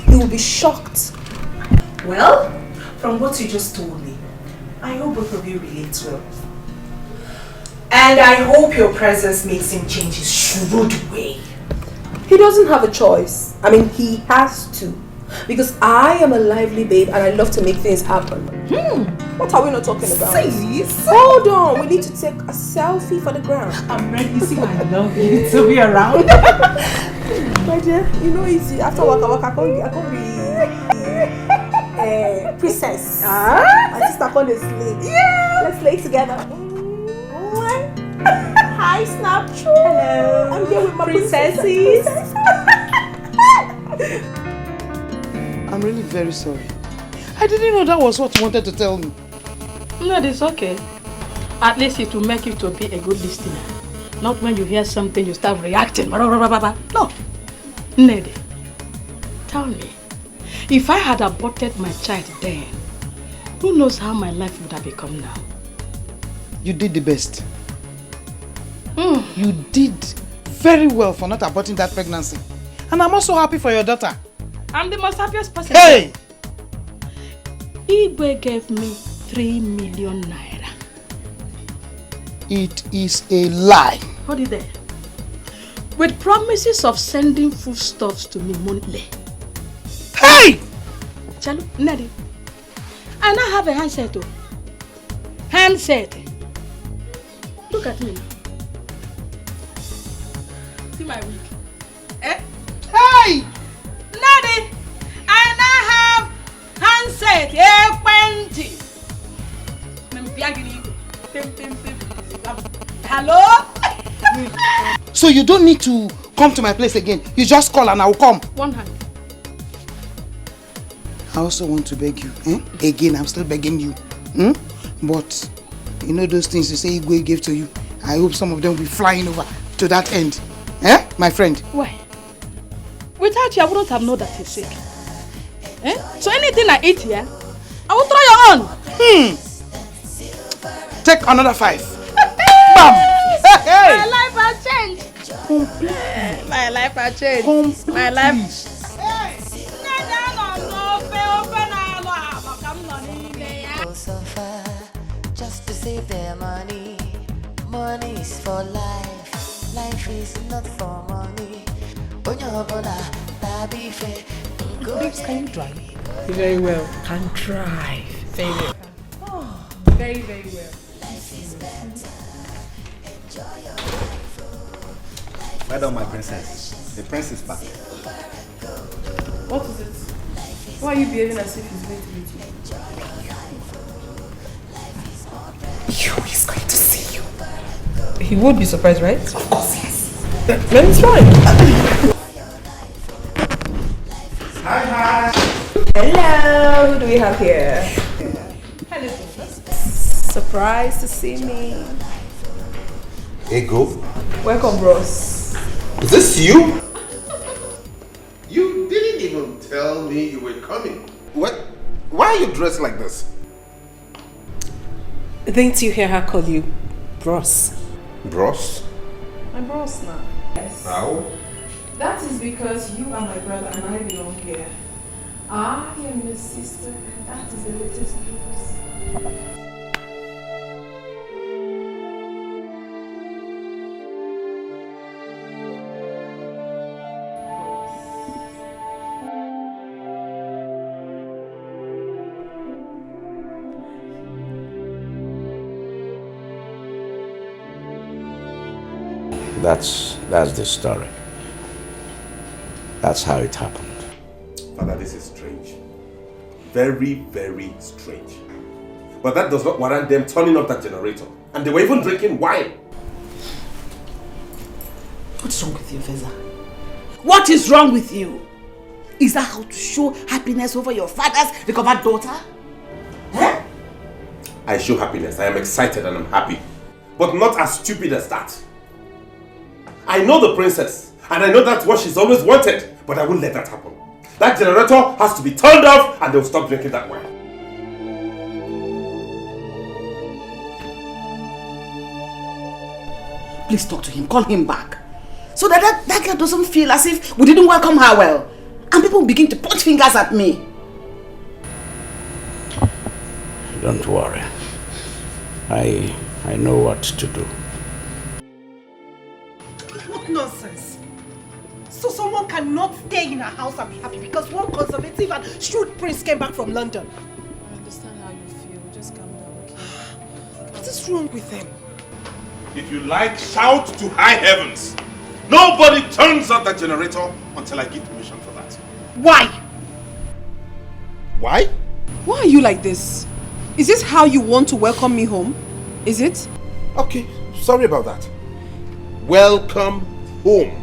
he will be shocked. Well, from what you just told me, I hope both of you relate well. And I hope your presence makes him change his shrewd way. He doesn't have a choice. I mean, he has to. Because I am a lively babe and I love to make things happen. What are we not talking about? Sis? Hold on, we need to take a selfie for the ground. I'm ready. See, I love you to be around. My dear, you know easy. After waka waka, I can't be princess. My sister called a slave. Yeah. Let's lay together. Hi, Snapchat. Hello. I'm here with my princesses. I'm really very sorry. I didn't know that was what you wanted to tell me. No, it's okay. At least it will make you to be a good listener. Not when you hear something you start reacting. No. Nede, tell me, if I had aborted my child then, who knows how my life would have become now? You did the best. You did very well for not aborting that pregnancy. And I'm also happy for your daughter. I'm the most happiest person. Hey! Igwe gave me 3 million naira. It is a lie. What is that? With promises of sending foodstuffs to me monthly. Hey! Chalu, Nadi. I now have a handset. Handset. Look at me. See my wig. Eh? Hey! Nadi, I now have handset. Hello? So you don't need to come to my place again. You just call and I will come. One hand. I also want to beg you. Again, I'm still begging you. But you know those things you say Igwe gave to you. I hope some of them will be flying over to that end. My friend? Why? Without you, I wouldn't have known that he's sick. So anything I eat here, I will throw your own. Take another 5. Bam! Hey! My life has changed. My life has changed. My life. Just to save their money. Money is for life. Life is not for money. Babes, can you drive? Very well. Can drive. Very well. Oh, very, very well. Well done, my princess. The prince is back. What is it? Why are you behaving as if he's going to meet you? He's going to see you. He would be surprised, right? Of course, yes. Then it's fine. Hi. Hello, who do we have here? Hello. Surprised to see me. Ego. Welcome, bros. Is this you? You didn't even tell me you were coming. What? Why are you dressed like this? Didn't you hear her call you bros? Bros? My bros now. Yes. How? That is because you are my brother and I belong here. I am your sister and that is the latest news. That's the story. That's how it happened. Father, this is strange. Very, very strange. But that does not warrant them turning off that generator. And they were even drinking wine. What's wrong with you, Feza? What is wrong with you? Is that how to show happiness over your father's recovered daughter? Huh? I show happiness. I am excited and I'm happy. But not as stupid as that. I know the princess. And I know that's what she's always wanted. But I won't let that happen. That generator has to be turned off and they'll stop drinking that wine. Please talk to him. Call him back. So that girl doesn't feel as if we didn't welcome her well. And people begin to point fingers at me. Don't worry. I know what to do. What nonsense! So someone cannot stay in her house and be happy because one conservative and shrewd prince came back from London. I understand how you feel. Just calm down, okay? What is wrong with them? If you like, shout to high heavens. Nobody turns on that generator until I give permission for that. Why? Why? Why are you like this? Is this how you want to welcome me home? Is it? Okay, sorry about that. Welcome home.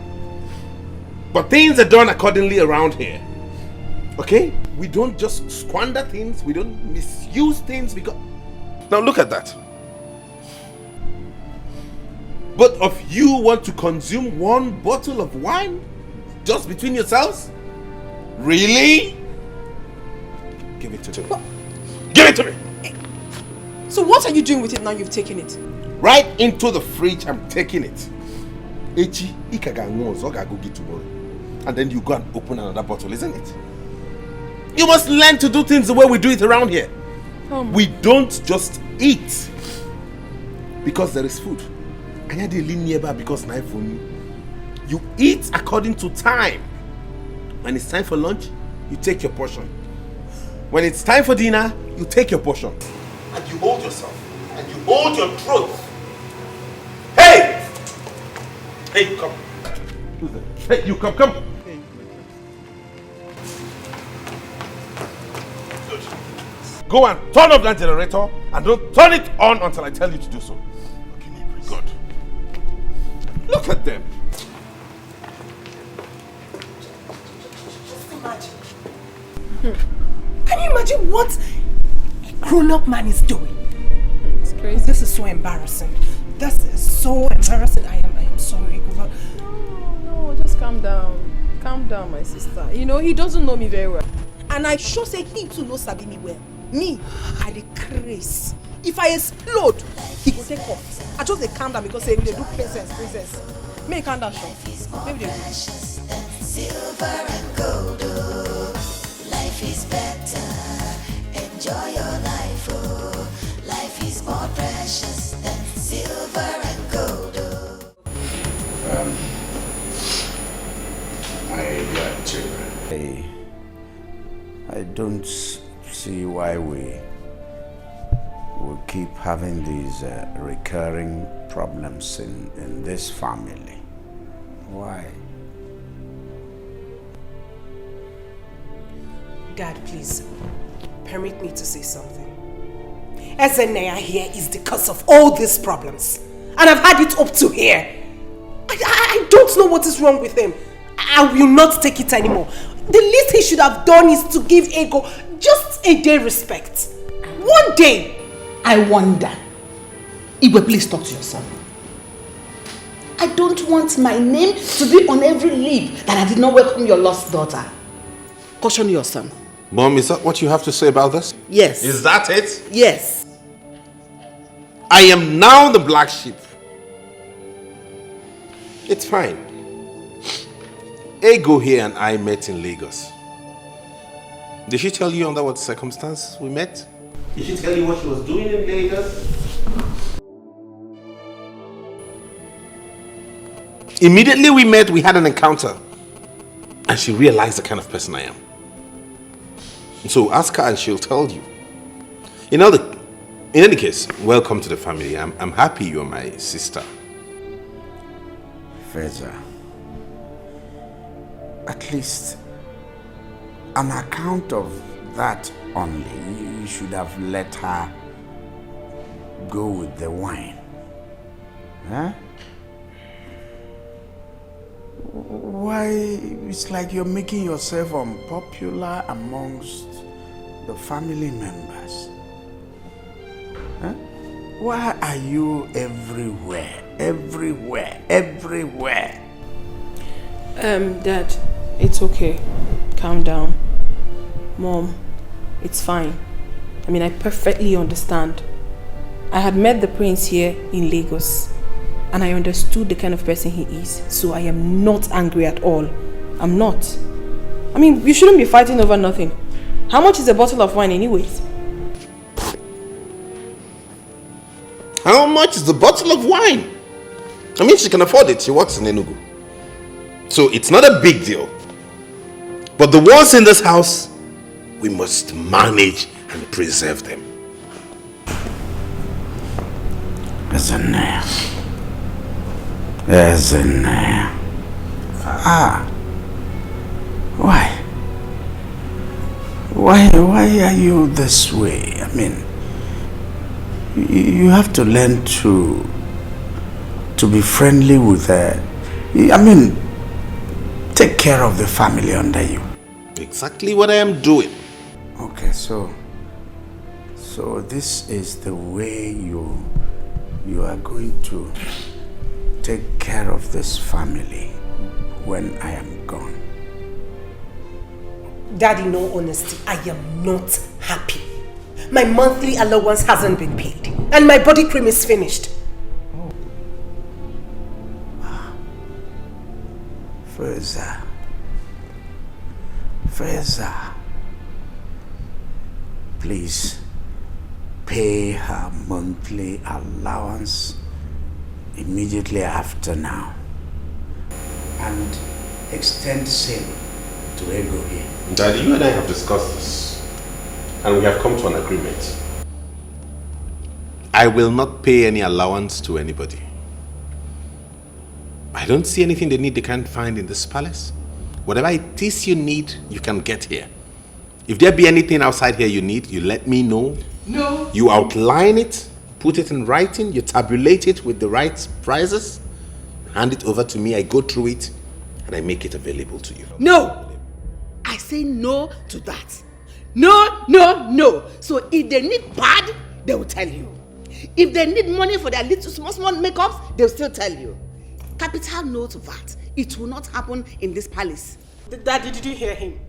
But things are done accordingly around here. Okay? We don't just squander things, we don't misuse things because... Now look at that. Both of you want to consume one bottle of wine? Just between yourselves? Really? Give it to me. What? Give it to me! So what are you doing with it now you've taken it? Right into the fridge, I'm taking it. Echi, go get tomorrow. And then you go and open another bottle, isn't it? You must learn to do things the way we do it around here. We don't just eat because there is food. And you live nearby because knife for me. You eat according to time. When it's time for lunch, you take your portion. When it's time for dinner, you take your portion. And you hold yourself. And you hold your throat. Hey! Hey, come. Hey, you come. Good. Go and turn off that generator and don't turn it on until I tell you to do so. Good. Look at them. Just imagine. Can you imagine what a grown-up man is doing? It's crazy. This is so embarrassing. This is so embarrassing. I am sorry. No, just calm down. Calm down, my sister. You know, he doesn't know me very well. And I sure say he too knows Sabi me well. Me, I the craze. If I explode, he go take off. I just they calm down because they do princess. May calm down, Sean. Maybe they do. Silver and gold, oh. Life is better. Enjoy your life, oh. Life is more precious than silver and gold, oh. My dear children, I don't see why we keep having these recurring problems in this family. Why? Dad, please, permit me to say something. Ezenaya here is the cause of all these problems. And I've had it up to here. I don't know what is wrong with him. I will not take it anymore. The least he should have done is to give Ego just a day respect. One day. I wonder. Igwe, please talk to your son. I don't want my name to be on every lip that I did not welcome your lost daughter. Caution your son. Mom, is that what you have to say about this? Yes. Is that it? Yes. I am now the black sheep. It's fine. Ego here and I met in Lagos. Did she tell you under what circumstance we met? Did she tell you what she was doing in Lagos? Immediately we met, we had an encounter. And she realized the kind of person I am. So ask her and she'll tell you. In any case, welcome to the family. I'm happy you're my sister. Feza, at least on account of that only, you should have let her go with the wine. Huh? Why, it's like you're making yourself unpopular amongst the family members. Huh? Why are you everywhere? Everywhere? Dad, it's okay. Calm down. Mom, it's fine. I mean, I perfectly understand. I had met the prince here in Lagos. And I understood the kind of person he is. So I am not angry at all. I'm not. I mean, you shouldn't be fighting over nothing. How much is a bottle of wine anyways? How much is the bottle of wine? I mean, she can afford it. She works in Enugu. So it's not a big deal. But the ones in this house, we must manage and preserve them. Why are you this way? I mean, you have to learn to be friendly with her. I mean, take care of the family under you. Exactly what I am doing. Okay, so this is the way you are going to take care of this family when I am gone. Daddy, no honesty, I am not happy. My monthly allowance hasn't been paid, and my body cream is finished. Fraser, please pay her monthly allowance immediately after now and extend sale to Ego here. Daddy, you and I have discussed this and we have come to an agreement. I will not pay any allowance to anybody. I don't see anything they need they can't find in this palace. Whatever it is you need, you can get here. If there be anything outside here you need, you let me know. No. You outline it, put it in writing, you tabulate it with the right prices, hand it over to me, I go through it, and I make it available to you. No! I say no to that. No, no, no. So if they need pad, they will tell you. If they need money for their little small makeups, they'll still tell you. Capital no to that. It will not happen in this palace. Daddy, did you hear him?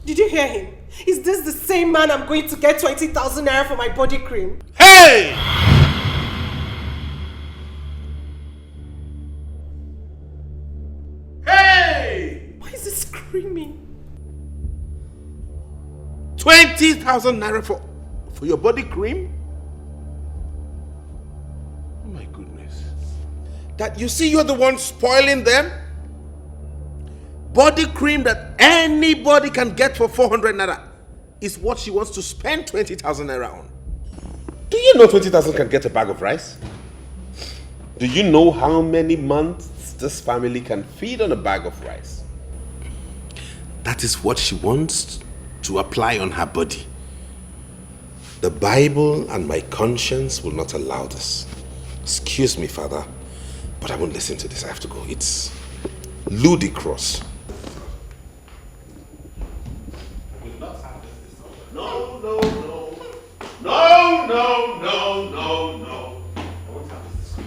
Did you hear him? Is this the same man I'm going to get 20,000 naira for my body cream? Hey! Hey! Why is he screaming? 20,000 naira for your body cream? Oh my goodness. That you see you're the one spoiling them? Body cream that anybody can get for 400 naira is what she wants to spend 20,000 naira on. Do you know 20,000 can get a bag of rice? Do you know how many months this family can feed on a bag of rice? That is what she wants to apply on her body. The Bible and my conscience will not allow this. Excuse me, Father, but I won't listen to this. I have to go. It's ludicrous. No, no, no. No, no, no, no, no. I won't have this discussion.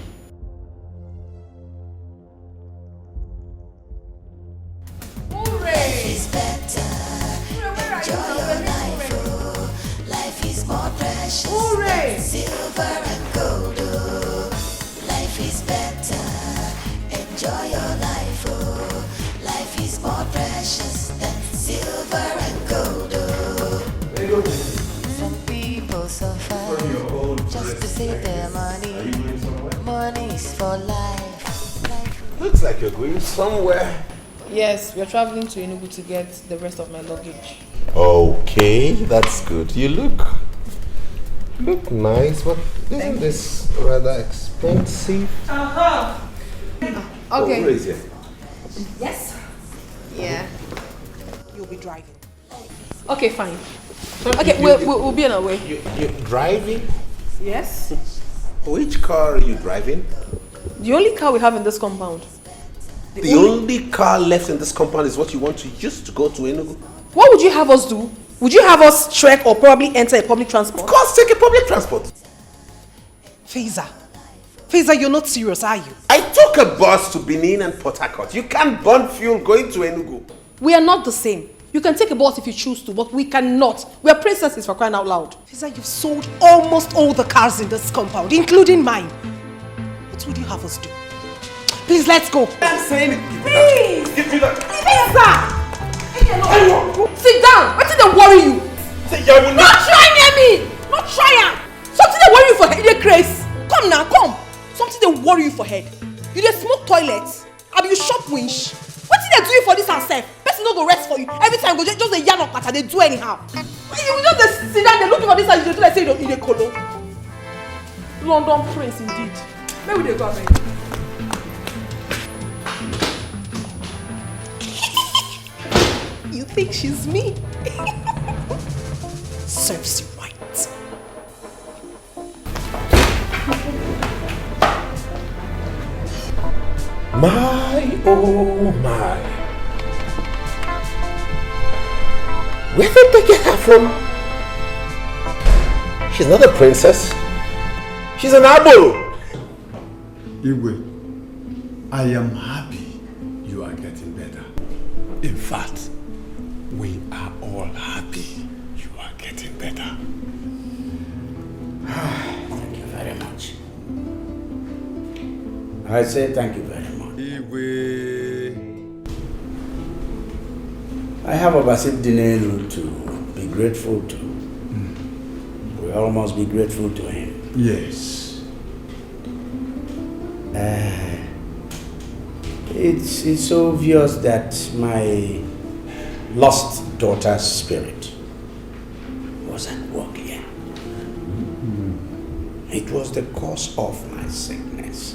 Life is better. Enjoy your life, oh. Life is more precious than silver and gold, oh. Life is better. Enjoy your life, oh. Life is more precious than silver and gold, oh. Some people suffer just to save their money. Money's for life. Looks like you're going somewhere. Yes, we're traveling to Enugu to get the rest of my luggage. Okay, that's good. You look nice, but isn't this rather expensive? Okay. Oh, where is it? Yes. Yeah. You'll be driving. Okay, fine. Okay, we'll be on our way. You're driving? Yes. Which car are you driving? The only car we have in this compound. The only car left in this compound is what you want to use to go to Enugu? What would you have us do? Would you have us trek or probably enter a public transport? Of course, take a public transport. Faiza, you're not serious, are you? I took a bus to Benin and Port Harcourt. You can't burn fuel going to Enugu. We are not the same. You can take a bus if you choose to, but we cannot. We are princesses, for crying out loud. Faiza, you've sold almost all the cars in this compound, including mine. What would you have us do? Please, let's go. I'm saying it. Please. Give me that. Sit down. What did they worry you? Say, I will not try near me. Not try am. Something they worry you for head. You dey craze. Come now, come. Something they worry you for head. You dey smoke toilets. Abi you shop winch. What did they do you for this and self? Person no go rest for you. Every time go just a yarn of matter. They do anyhow. You just dey sit down. They looking for this and you dey do like say you dey colo. London prince indeed. Where will they go abeg? You think she's me? Serves you right. My, oh my. Where did they get her from? She's not a princess. She's an abo. Igwe, I am happy you are getting better. In fact, we are all happy you are getting better. Thank you very much. I say thank you very much. Igwe. I have Obasid Dinelu to be grateful to. We all must be grateful to him. Yes. It's obvious that my lost daughter's spirit was at work here. It was the cause of my sickness.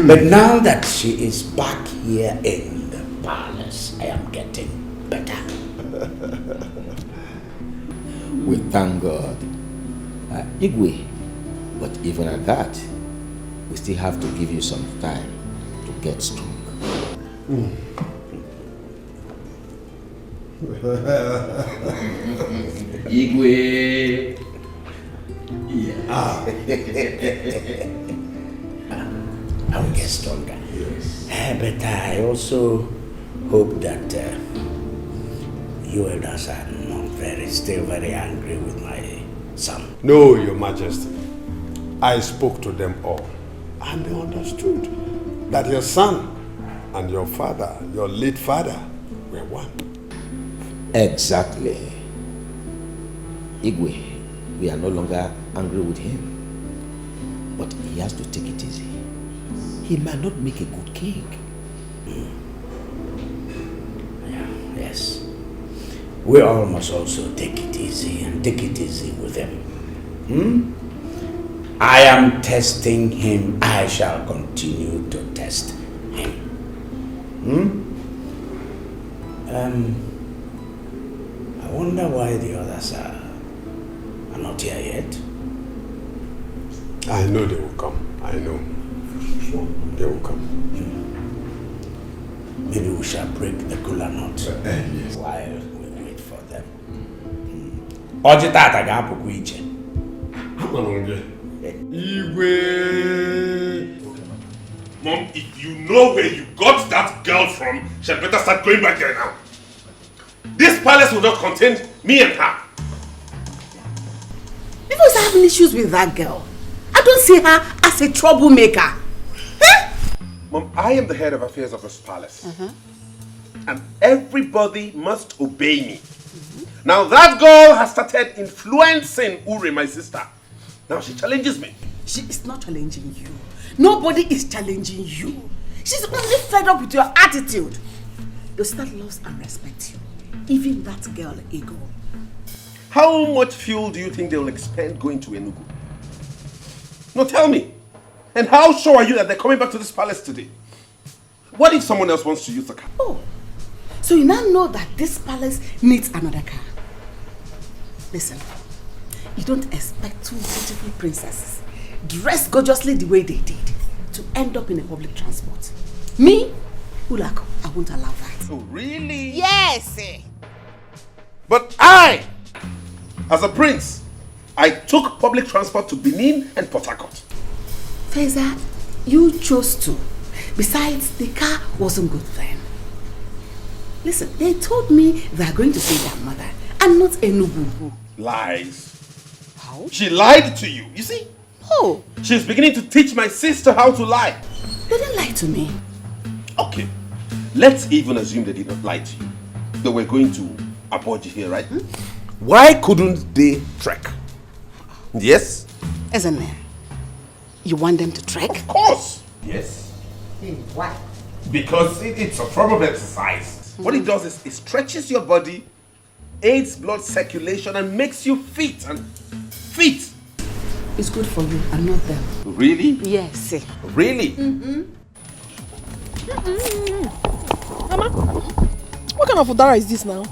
But now that she is back here in the palace, I am getting better. We thank God. Igwe, but even at that, we still have to give you some time to get strong. Igwe. Yeah. I will get stronger. Yes. But I also hope that you elders are not still very angry with my son. No, Your Majesty. I spoke to them all, and they understood that your son and your father, your late father, were one. Exactly. Igwe, we are no longer angry with him, but he has to take it easy. He might not make a good king. Yeah, yes. We all must also take it easy and take it easy with him. I am testing him. I shall continue to test him. I wonder why the others are not here yet. I know they will come. I know. They will come. Maybe we shall break the kola nut yes. while we wait for them. Oji tata ga-apụkwa iche. Igwe. Mom, if you know where you got that girl from, she had better start going back there now. This palace will not contain me and her. Because I have issues with that girl. I don't see her as a troublemaker. Mom, I am the head of affairs of this palace. And everybody must obey me. Now that girl has started influencing Ure, my sister. Now she challenges me. She is not challenging you. Nobody is challenging you. She's only fed up with your attitude. Your sister loves and respects you. Even that girl, Ego. How much fuel do you think they will expend going to Enugu? No, tell me. And how sure are you that they're coming back to this palace today? What if someone else wants to use the car? Oh, so you now know that this palace needs another car. Listen, you don't expect two beautiful princesses, dressed gorgeously the way they did, to end up in a public transport. Me, Ulako, I won't allow that. Oh, really? Yes! But I, as a prince, I took public transport to Benin and Port Harcourt. Feza, you chose to. Besides, the car wasn't good then. Listen, they told me they are going to see their mother and not Enugu. Lies. How? She lied to you, you see? No, Oh. She's beginning to teach my sister how to lie. They didn't lie to me. Okay, let's even assume they did not lie to you. They were going to Abuja here, right? Why couldn't they trek? Yes? Isn't it? You want them to trek? Of course. Yes. Why? Because it's a form of exercise. What it does is it stretches your body, aids blood circulation, and makes you fit. It's good for you and not them. Really? Yes. Really? Mama, what kind of udara is this now?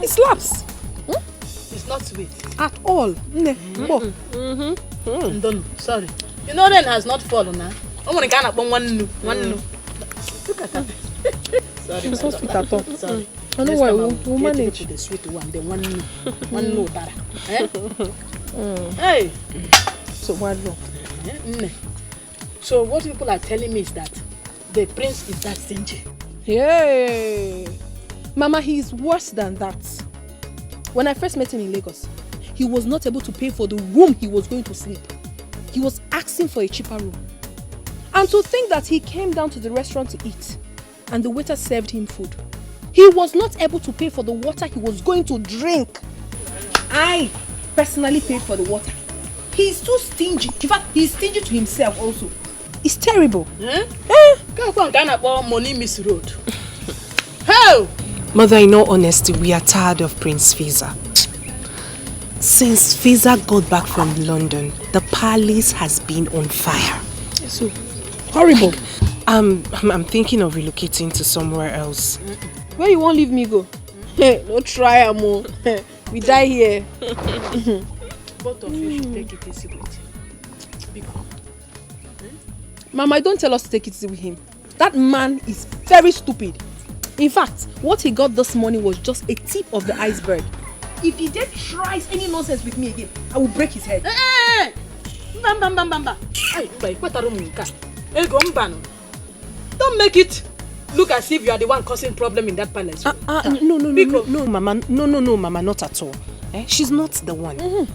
It slaps. It's not sweet. At all. Sorry. You know rain has not fallen now. I'm gonna get one new. Look at that. Sorry. It's not sweet at all. Sorry. I know why we'll manage. The sweet one, the one new. One new udara. Hey. So what wrong? So what people are telling me is that the prince is that stingy. Yay! Mama, he is worse than that. When I first met him in Lagos, he was not able to pay for the room he was going to sleep. He was asking for a cheaper room. And to think that he came down to the restaurant to eat and the waiter served him food. He was not able to pay for the water he was going to drink. I personally paid for the water. He's too stingy. In fact, he's stingy to himself also. It's terrible. Money misroad. How? Mother, in all honesty, we are tired of Prince Fiza. Since Fiza got back from London, the palace has been on fire. So horrible. I'm thinking of relocating to somewhere else. Where you won't leave me go? No try, Amo. We die here. Both of you should take it easy with him. Mama, don't tell us to take it easy with him. That man is very stupid. In fact, what he got this morning was just a tip of the iceberg. If he then tries any nonsense with me again, I will break his head. Don't make it look as if you are the one causing problem in that palace. No, Mama. No, Mama, not at all. She's not the one.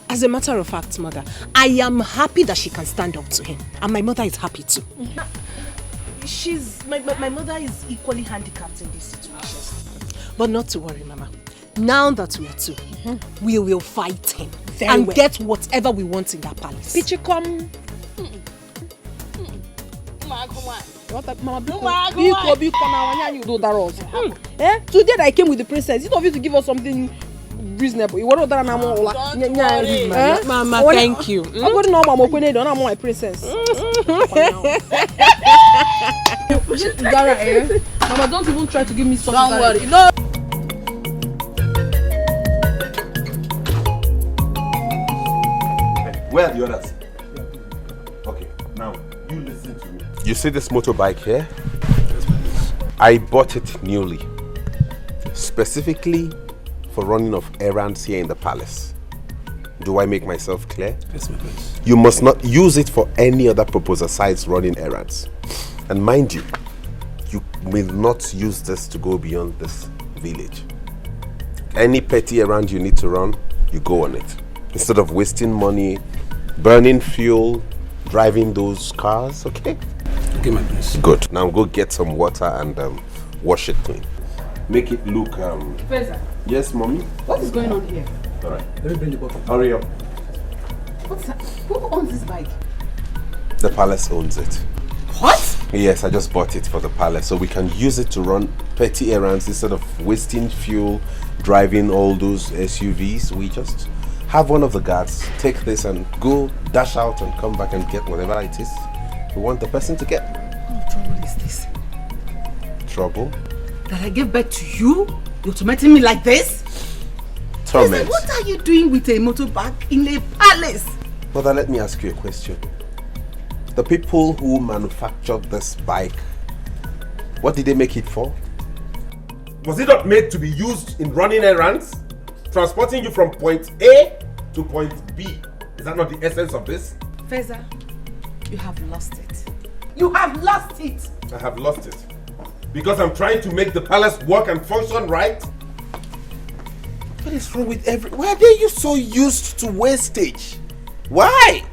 As a matter of fact, Mother, I am happy that she can stand up to him. And my mother is happy too. My mother is equally handicapped in this situation. But not to worry, Mama. Now that we are two, we will fight him and get whatever we want in that palace. Pichikom. Today I came with the princess. It's obvious to give us something reasonable. Mama, thank you. I'm my princess. Mama, don't even try to give me something. Don't worry. No. Where are the others? Okay, now you listen to me. You see this motorbike here? I bought it newly, specifically for running of errands here in the palace. Do I make myself clear? Yes, my prince. You must not use it for any other purpose besides running errands. And mind you, you will not use this to go beyond this village. Any petty errand you need to run, you go on it. Instead of wasting money, burning fuel, driving those cars, okay? Okay, my prince. Good. Now go get some water and wash it clean. Make it look Feza, Yes, mommy? what is going on here? Alright. Let me bring the bottle. Hurry up. What's that? Who owns this bike? The palace owns it. What? Yes, I just bought it for the palace so we can use it to run petty errands instead of wasting fuel, driving all those SUVs. We just have one of the guards take this and go dash out and come back and get whatever it is we want the person to get. What trouble is this? Trouble? That I gave birth to you? You're tormenting me like this? Torment. What are you doing with a motorbike in a palace? Mother, let me ask you a question. The people who manufactured this bike, what did they make it for? Was it not made to be used in running errands? Transporting you from point A to point B. Is that not the essence of this? Feza, you have lost it. You have lost it! I have lost it. Because I'm trying to make the palace work and function right? What is wrong with Why are they so used to wastage? Why?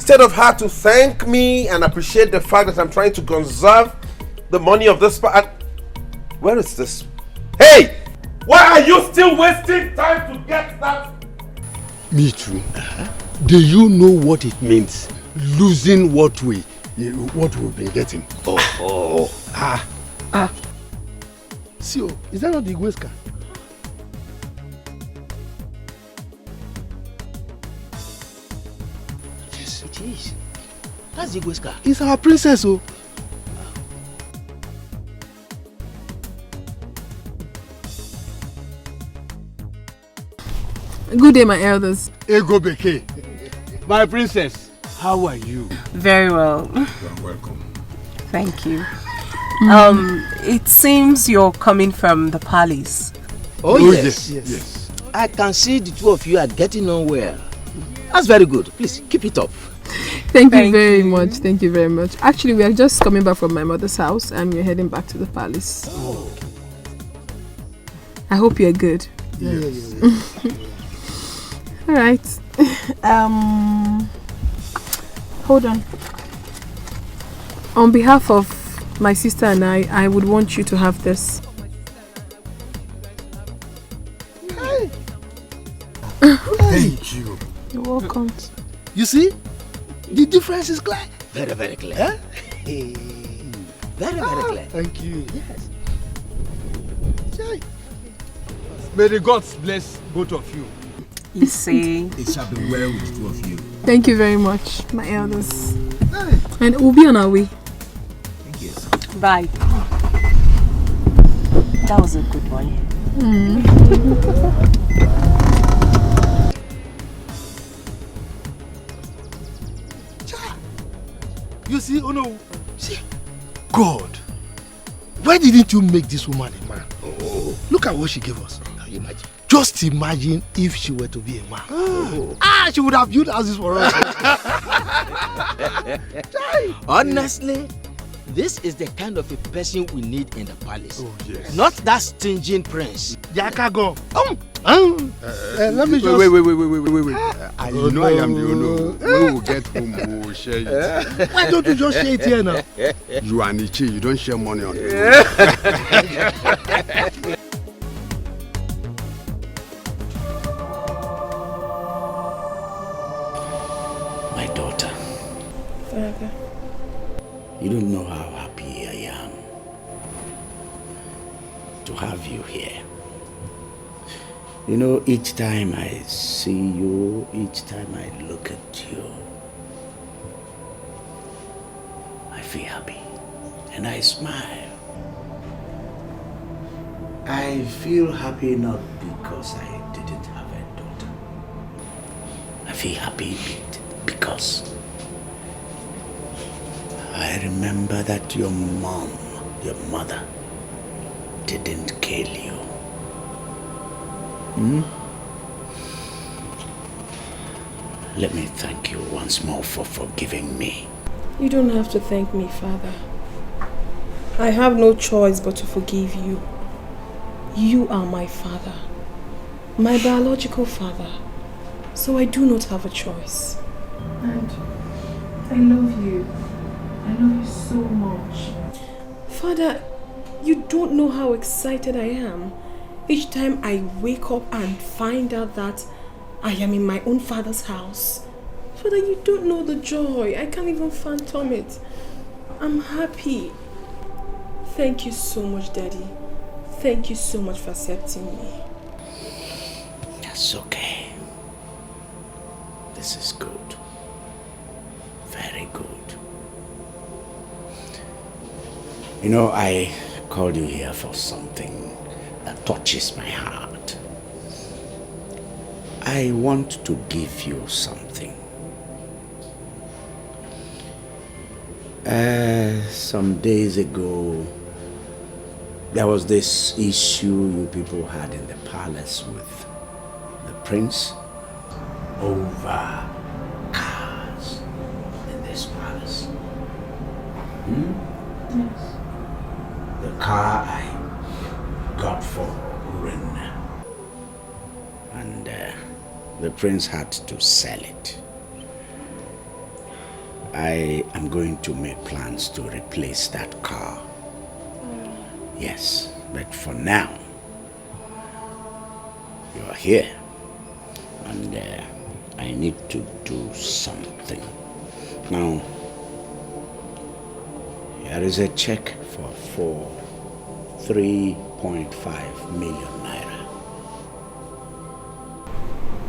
instead of her to thank me and appreciate the fact that I'm trying to conserve the money of this where is this? Hey! Why are you still wasting time to get that? Me too. Do you know what it means? Losing what we've been getting. See, is that not the Igwe's car? Yes, it is. That's the Igwe's car. It's our princess, oh. Good day, my elders. Ego Beke. My princess, how are you? Very well. You're welcome. Thank you. It seems you're coming from the palace. Oh, yes. I can see the two of you are getting on well. That's very good. Please, keep it up. Thank you very much. Thank you very much. Actually, we are just coming back from my mother's house and we're heading back to the palace. Oh. I hope you're good. Yes. All right. Hold on. On behalf of my sister and I would want you to have this. Thank you. You're welcome. You see? The difference is clear. Very, very clear. Huh? Very, very clear. Thank you. Yes. May the gods bless both of you. You see? It shall be well with the two of you. Thank you very much, my elders. And we'll be on our way. Thank you. Bye. That was a good one. You see, oh no. See, God, why didn't you make this woman a man? Oh, look at what she gave us. Imagine. Just imagine if she were to be a man. She would have built houses for us. Honestly, this is the kind of a person we need in the palace. Oh, yes. Not that stinging prince. Yakago. Let me just... Wait. I know I am the owner. When we will get home, we will share it. Why don't you just share it here now? You are Nichi, you don't share money on it. My daughter. Father. You don't know how happy I am to have you here. You know, each time I see you, each time I look at you, I feel happy and I smile. I feel happy not because I didn't have a daughter. I feel happy because I remember that your mom, your mother, didn't kill you. Let me thank you once more for forgiving me. You don't have to thank me, Father. I have no choice but to forgive you. You are my father, my biological father, so I do not have a choice. And I love you. I love you so much. Father, you don't know how excited I am each time I wake up and find out that I am in my own father's house. Father, you don't know the joy. I can't even fathom it. I'm happy. Thank you so much, Daddy. Thank you so much for accepting me. That's okay. This is good. Very good. You know, I called you here for something that touches my heart. I want to give you something. Some days ago, there was this issue you people had in the palace with the prince over cars in this palace. Yes. The car I got for Uren, and the prince had to sell it. I am going to make plans to replace that car. Yes, but for now, you are here. And I need to do something. Now, here is a check for 3.5 million naira.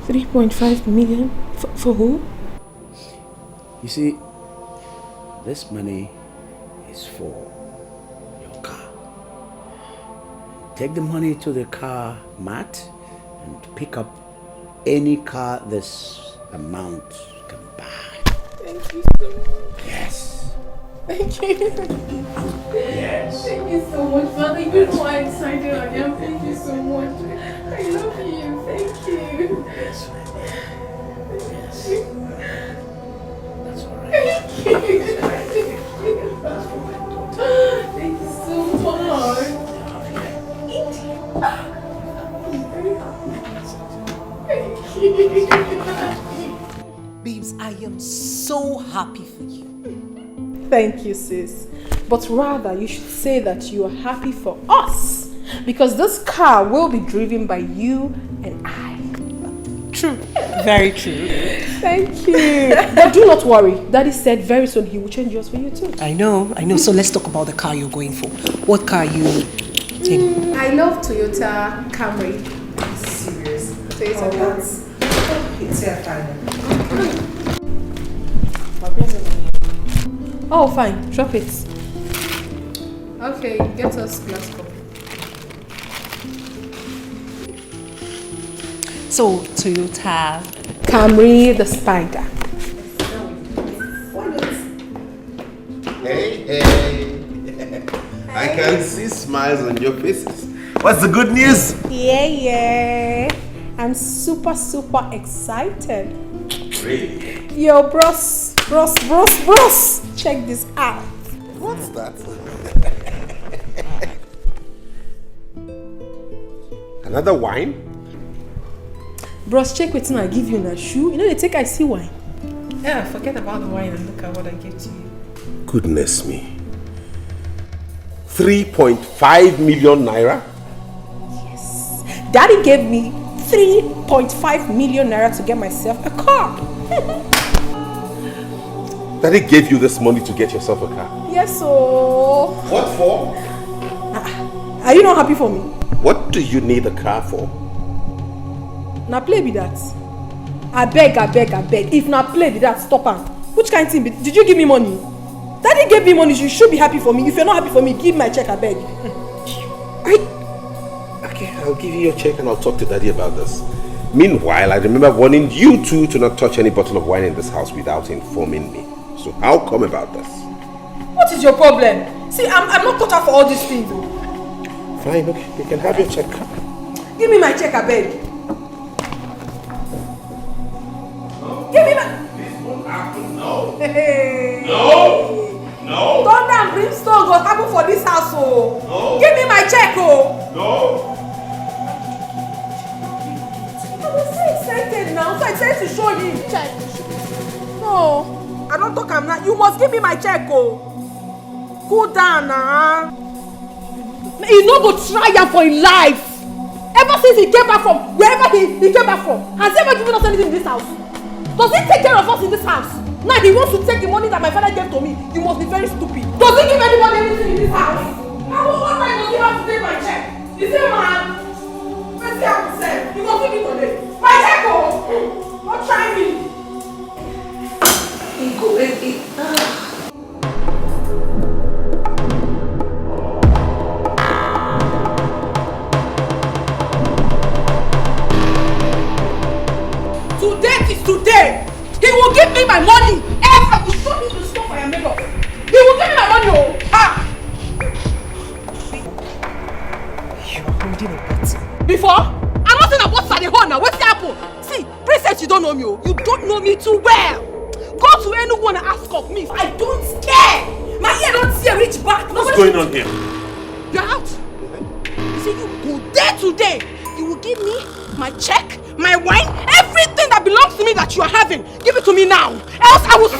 3.5 million? For who? You see, this money is for your car. Take the money to the car mat and pick up any car this amount can buy. Thank you so much. Yes. Thank you. Yes. Thank you so much, Father. You know how excited I am. Thank you so much. I love you. Thank you. Yes, my dear. Yes. That's all right. Thank you. Thank you so much. Babes, I am so happy for you. Thank you, sis. But rather, you should say that you are happy for us. Because this car will be driven by you and I. True. Very true. Thank you. But do not worry. Daddy said very soon he will change yours for you too. I know. So let's talk about the car you're going for. What car are you taking? I love Toyota Camry. Serious? Toyota Camry. It's your time. Oh, fine. Drop it. Okay, get us glass cup. So, Toyota Camry the Spider. Hey. I can see smiles on your faces. What's the good news? Yeah. I'm super excited. Really? Yo, bros. Check this out. What's that? Another wine? Bros, check wetin I give you in a shoe. You know they take I see wine. Yeah, forget about the wine and look at what I gave to you. Goodness me. 3.5 million naira? Yes. Daddy gave me 3.5 million naira to get myself a car. Daddy gave you this money to get yourself a car? Yes, so... What for? Are you not happy for me? What do you need a car for? Now play be that. I beg. If not play be that, stop am. Which kind of thing be? Did you give me money? Daddy gave me money, you should be happy for me. If you're not happy for me, give my check, I beg. Okay, I'll give you your check and I'll talk to Daddy about this. Meanwhile, I remember warning you two to not touch any bottle of wine in this house without informing me. So how come about this? What is your problem? See, I'm not cut out for all these things. Fine, okay, you can have your check. Give me my check, I beg. Give me my... This won't happen, no. Hey. No. Thunder and brimstone will happen for this house, oh. No. Give me my check, oh. No. I was so excited now, so excited to show him check. No, I don't talk. I'm not. You must give me my check, oh. Cool down now. He no go try am for his life. Ever since he came back from wherever he came back from, has he ever given us anything in this house? Does he take care of us in this house? Now he wants to take the money that my father gave to me. You must be very stupid. Does he give anybody anything in this house? What right does he have to take my check? Is he man? Let's see how to say. You must give me today. My check, oh! Don't try me. Today is today. He will give me my money. I will show him the stuff I am made of. He will give me my money, oh! Ah! You are holding a bet. Before? I'm not saying what's at the hole now. What's the apple? See, princess, you don't know me. You don't know me too well. Go to anyone and ask of me. I don't care. My ear don't see a reach back. What's going on here? You're out. You see, you go there today. You will give me my check, my wine, everything that belongs to me that you are having. Give it to me now. Else I will...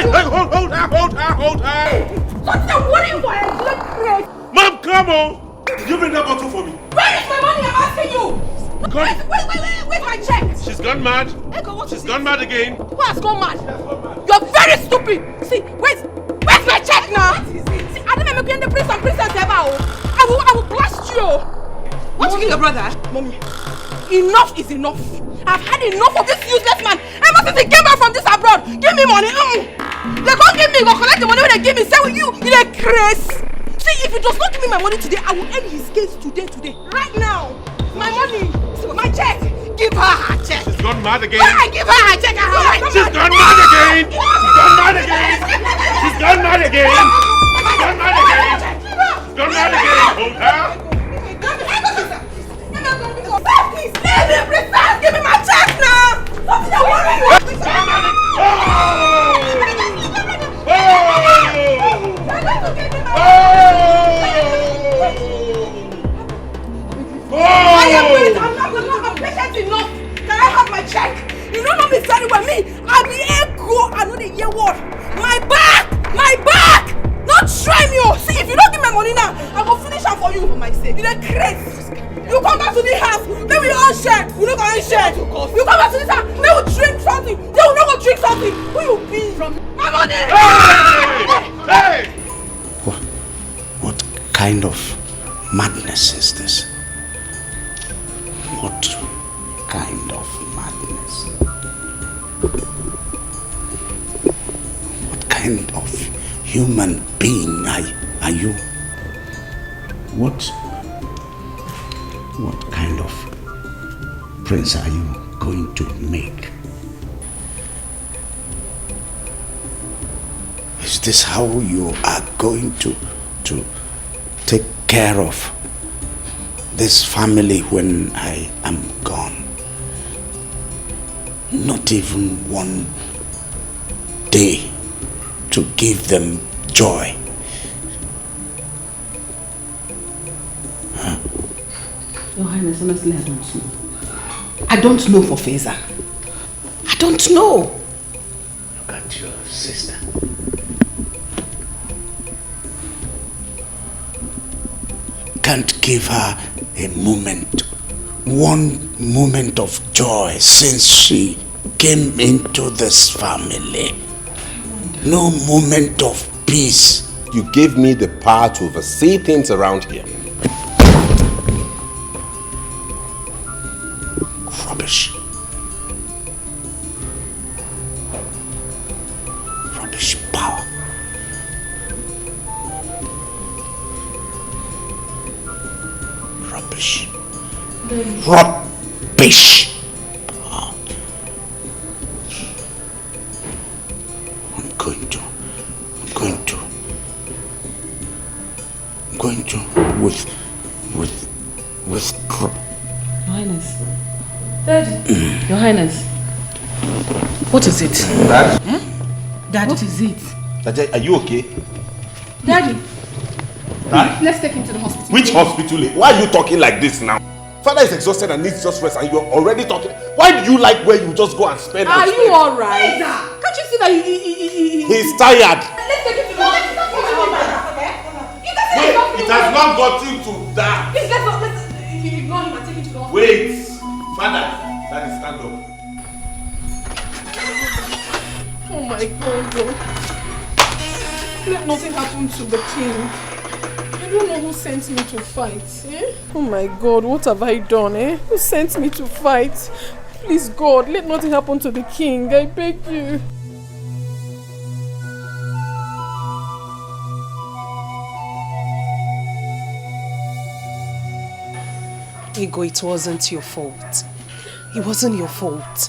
Hold her! What's the warning for a black crate? Mom, come on! You bring that bottle for me. Where is my money? I'm asking you! Where's my check? She's gone mad. She's gone mad again. Who has gone mad? You're very stupid! See, where's my check now? See, I don't make you the prince and princess ever. I will blast you! Want to kill your brother? Mommy, enough is enough. I've had enough of this useless man. Ever since he came back from this abroad, give me money. They can't give me, go collect the money when they give me. Say with you a craze. See, if he does not give me my money today, I will end his case today. Right now. My money, my check. Give her her check. She's gone mad again. Why? Give her her check. She's gone mad again. She's gone mad again. She's gone mad again. She's gone mad again. She's gone mad again. Hold her. Please, let me please, give me my check now! What's the worry? I'm patient enough. Can I have my check? You don't know me very well. Me, I'll be Ego. I know the year word. My back! Not try me. See, if you don't give me money now, I will finish her for you for my sake. You're crazy. You come back to the house, then we all share. We don't go share. You come back to this house, then we drink something. Then we not go drink something. Who you be? From my money. Hey! What kind of madness is this? What kind of madness? What kind of human being are you? What kind of prince are you going to make? Is this how you are going to take care of this family when I am gone? Not even one day to give them joy. Your Highness, honestly, I don't know. I don't know for Feza. I don't know. Look at your sister. Can't give her a moment, one moment of joy since she came into this family. No moment of peace. You gave me the power to oversee things around here. Rubbish. Rubbish power. Rubbish. Rubbish. I'm going to withdraw. Your Highness. Daddy. Your Highness. What is it? Dad? Dad, what is it? Dad, are you okay? Daddy. Dad? Let's take him to the hospital. Which hospital? Why are you talking like this now? Father is exhausted and needs just rest and you're already talking. Why do you like where you just go and spend? Are you alright? Can't you see that he's tired. Let's take him to the hospital. It has not gotten to that. Please, let's ignore him and take him to the hospital. Wait. Father, stand up. Oh my God. Let nothing happen to the king. I don't know who sent me to fight. Oh my God, what have I done? Who sent me to fight? Please God, let nothing happen to the king. I beg you. Ego, it wasn't your fault. It wasn't your fault.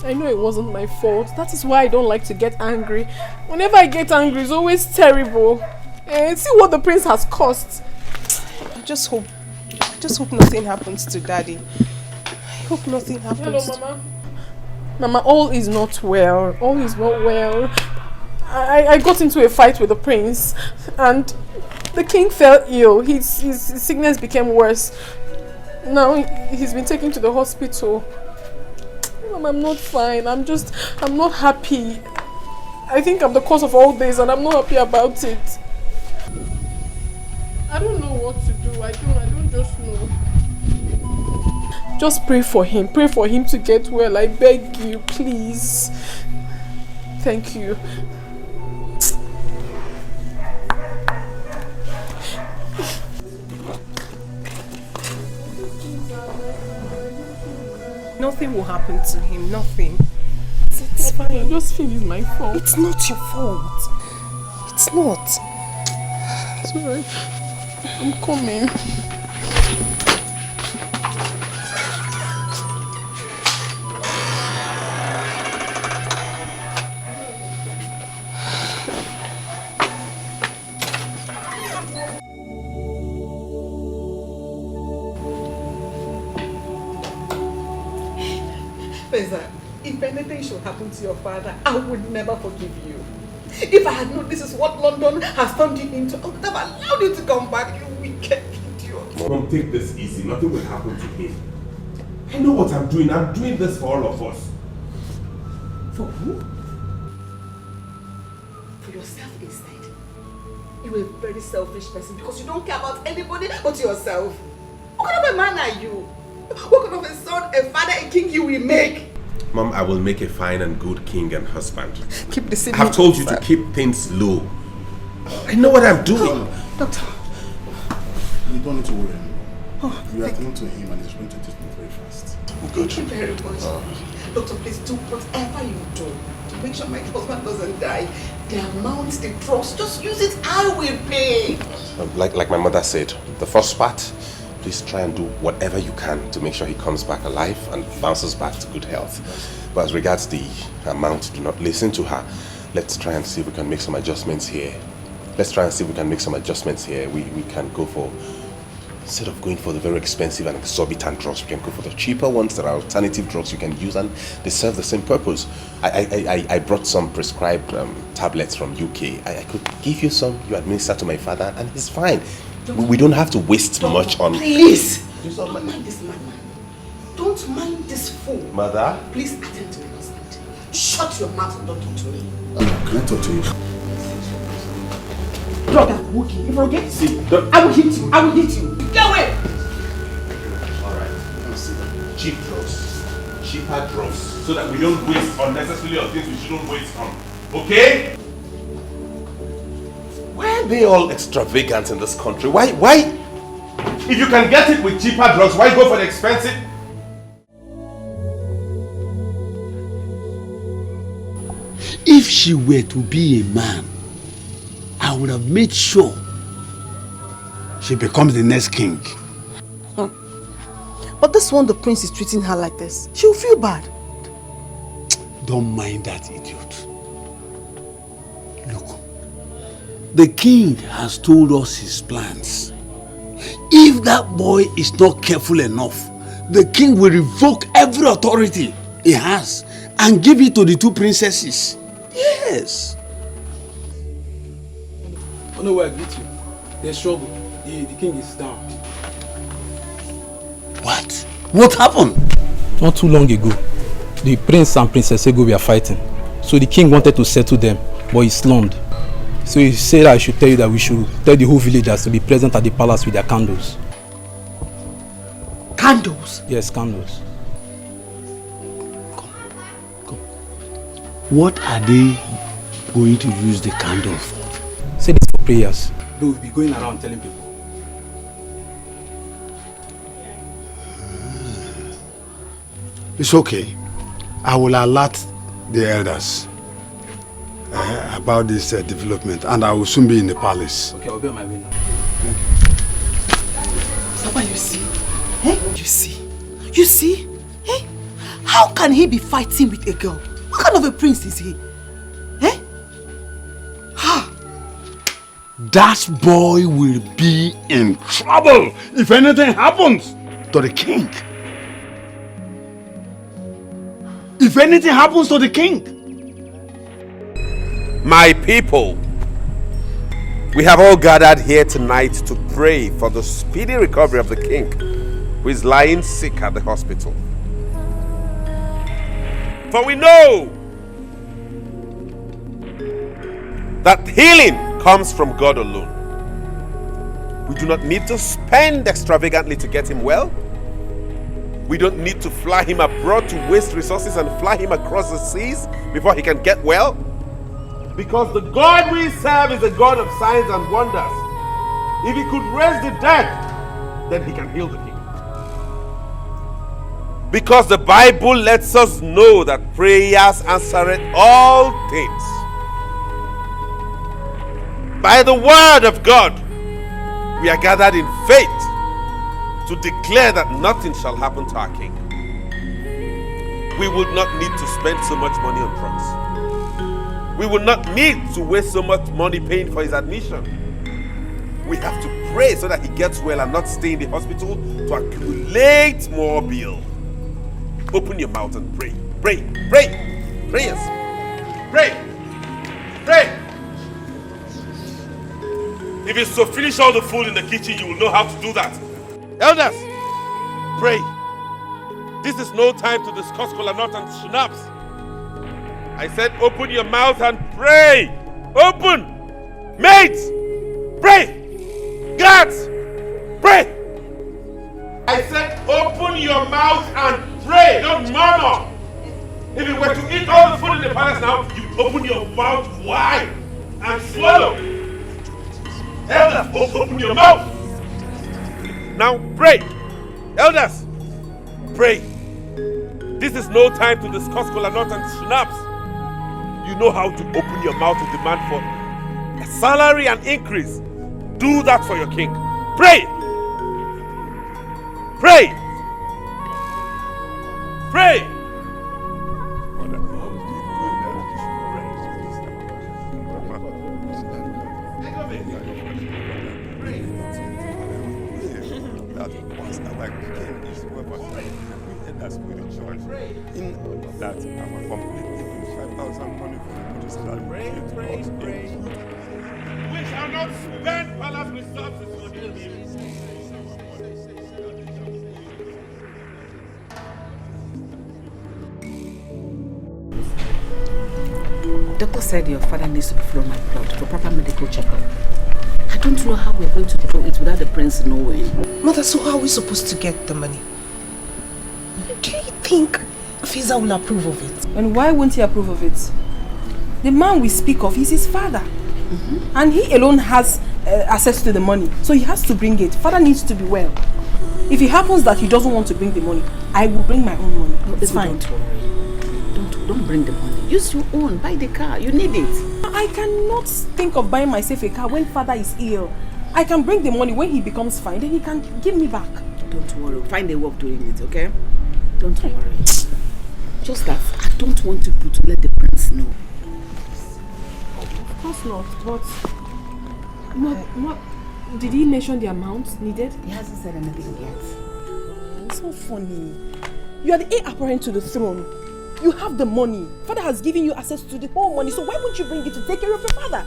I know it wasn't my fault. That is why I don't like to get angry. Whenever I get angry, it's always terrible. See what the prince has cost. I just hope nothing happens to Daddy. I hope nothing happens. Hello, Mama. Mama, all is not well. All is not well. I got into a fight with the prince, and the king fell ill. His sickness became worse. Now he's been taken to the hospital. Mom, I'm not fine. I'm not happy. I think I'm the cause of all this and I'm not happy about it. I don't know what to do. I don't just know. Just pray for him. Pray for him to get well. I beg you, please. Thank you. Nothing will happen to him. Nothing. It's fine. I just feel it's my fault. It's not your fault. It's not. It's alright. I'm coming. If anything should happen to your father, I would never forgive you. If I had known this is what London has turned you into, I would have allowed you to come back, you wicked idiot. Mom, take this easy. Nothing will happen to him. I know what I'm doing. I'm doing this for all of us. For who? For yourself instead. You're a very selfish person because you don't care about anybody but yourself. What kind of a man are you? What kind of a son, a father, a king you will make? Mom, I will make a fine and good king and husband. Keep the I've told you to keep things low. I know what I'm doing. Doctor. You don't need to worry anymore. We are coming to him and he's going to take me very fast. Thank you very much. Doctor, please do whatever you do to make sure my husband doesn't die. The amount, the drugs, just use it, I will pay. Like my mother said, the first part, please try and do whatever you can to make sure he comes back alive and bounces back to good health. But as regards the amount, do not listen to her. Let's try and see if we can make some adjustments here. We can go for, instead of going for the very expensive and exorbitant drugs, we can go for the cheaper ones that are alternative drugs you can use and they serve the same purpose. I brought some prescribed tablets from UK. I could give you some, you administer to my father and he's fine. We don't have to waste much on... Please! Don't mind this madman. Don't mind this fool. Mother? Please attend to my husband. Shut your mouth and don't talk to me. Can I talk to you? Drop that wookie. If I get see, I will hit you. I will hit you. Get away! Alright. Cheap drugs. Cheaper drugs. So that we don't waste unnecessarily on things we shouldn't waste on. Okay? Why are they all extravagant in this country? Why? If you can get it with cheaper drugs, why go for the expensive? If she were to be a man, I would have made sure she becomes the next king. But this one, the prince is treating her like this. She'll feel bad. Don't mind that idiot. Look, the king has told us his plans. If that boy is not careful enough, the king will revoke every authority he has and give it to the two princesses. Yes. Oh no, I greet you. There's struggle. The king is down. What? What happened? Not too long ago, the prince and princess Ego were fighting. So the king wanted to settle them, but he slummed. So he said I should tell you that we should tell the whole villagers to be present at the palace with their candles. Candles? Yes, candles. What are they going to use the candle for? Say this for prayers. They will be going around telling people. It's okay. I will alert the elders about this development and I will soon be in the palace. Okay, I'll be on my way now. Papa, you see? Eh? You see? Eh? How can he be fighting with a girl? What kind of a prince is he? Eh? Ha! That boy will be in trouble if anything happens to the king. If anything happens to the king. My people, we have all gathered here tonight to pray for the speedy recovery of the king who is lying sick at the hospital. For we know that healing comes from God alone. We do not need to spend extravagantly to get him well. We don't need to fly him abroad to waste resources and fly him across the seas before he can get well. Because the God we serve is a God of signs and wonders. If he could raise the dead, then he can heal the king. Because the Bible lets us know that prayers answer all things. By the word of God, we are gathered in faith to declare that nothing shall happen to our king. We would not need to spend so much money on drugs. We would not need to waste so much money paying for his admission. We have to pray so that he gets well and not stay in the hospital to accumulate more bill. Open your mouth and pray. Pray. Pray. Prayers. Pray. Pray. If it's to finish all the food in the kitchen, you will know how to do that. Elders, pray. This is no time to discuss kola nut and schnapps. I said open your mouth and pray. Open. Mates, pray. Guards, pray. I said open your mouth and pray. Don't murmur. If you were to eat all the food in the palace now, you open your mouth wide and swallow. Elders, open your mouth. Now pray. Elders, pray. This is no time to discuss kola nut and schnapps. You know how to open your mouth to demand for a salary and increase. Do that for your king. Pray. Pray. Pray. That our company given 5,000 money for the Buddhist Pray. We shall not spend palace resources to heal him. Doctor said your father needs to be flown my blood for proper medical checkup. I don't know how we're going to do it without the prince knowing. Mother, so how are we supposed to get the money? Do you think Fiza will approve of it? And why won't he approve of it? The man we speak of is his father. And he alone has access to the money. So he has to bring it. Father needs to be well. If it happens that he doesn't want to bring the money, I will bring my own money. No, it's fine. Don't worry. Don't bring the money. Use your own. Buy the car. You need it. I cannot think of buying myself a car when father is ill. I can bring the money when he becomes fine. Then he can give me back. Don't worry. Find a way of doing it, okay? Don't worry. Just that I don't want you to let the prince know. Of course not, but what did he mention the amount needed? He hasn't said anything yet. It's so funny. You are the heir apparent to the throne. You have the money. Father has given you access to the whole money, so why won't you bring it to take care of your father?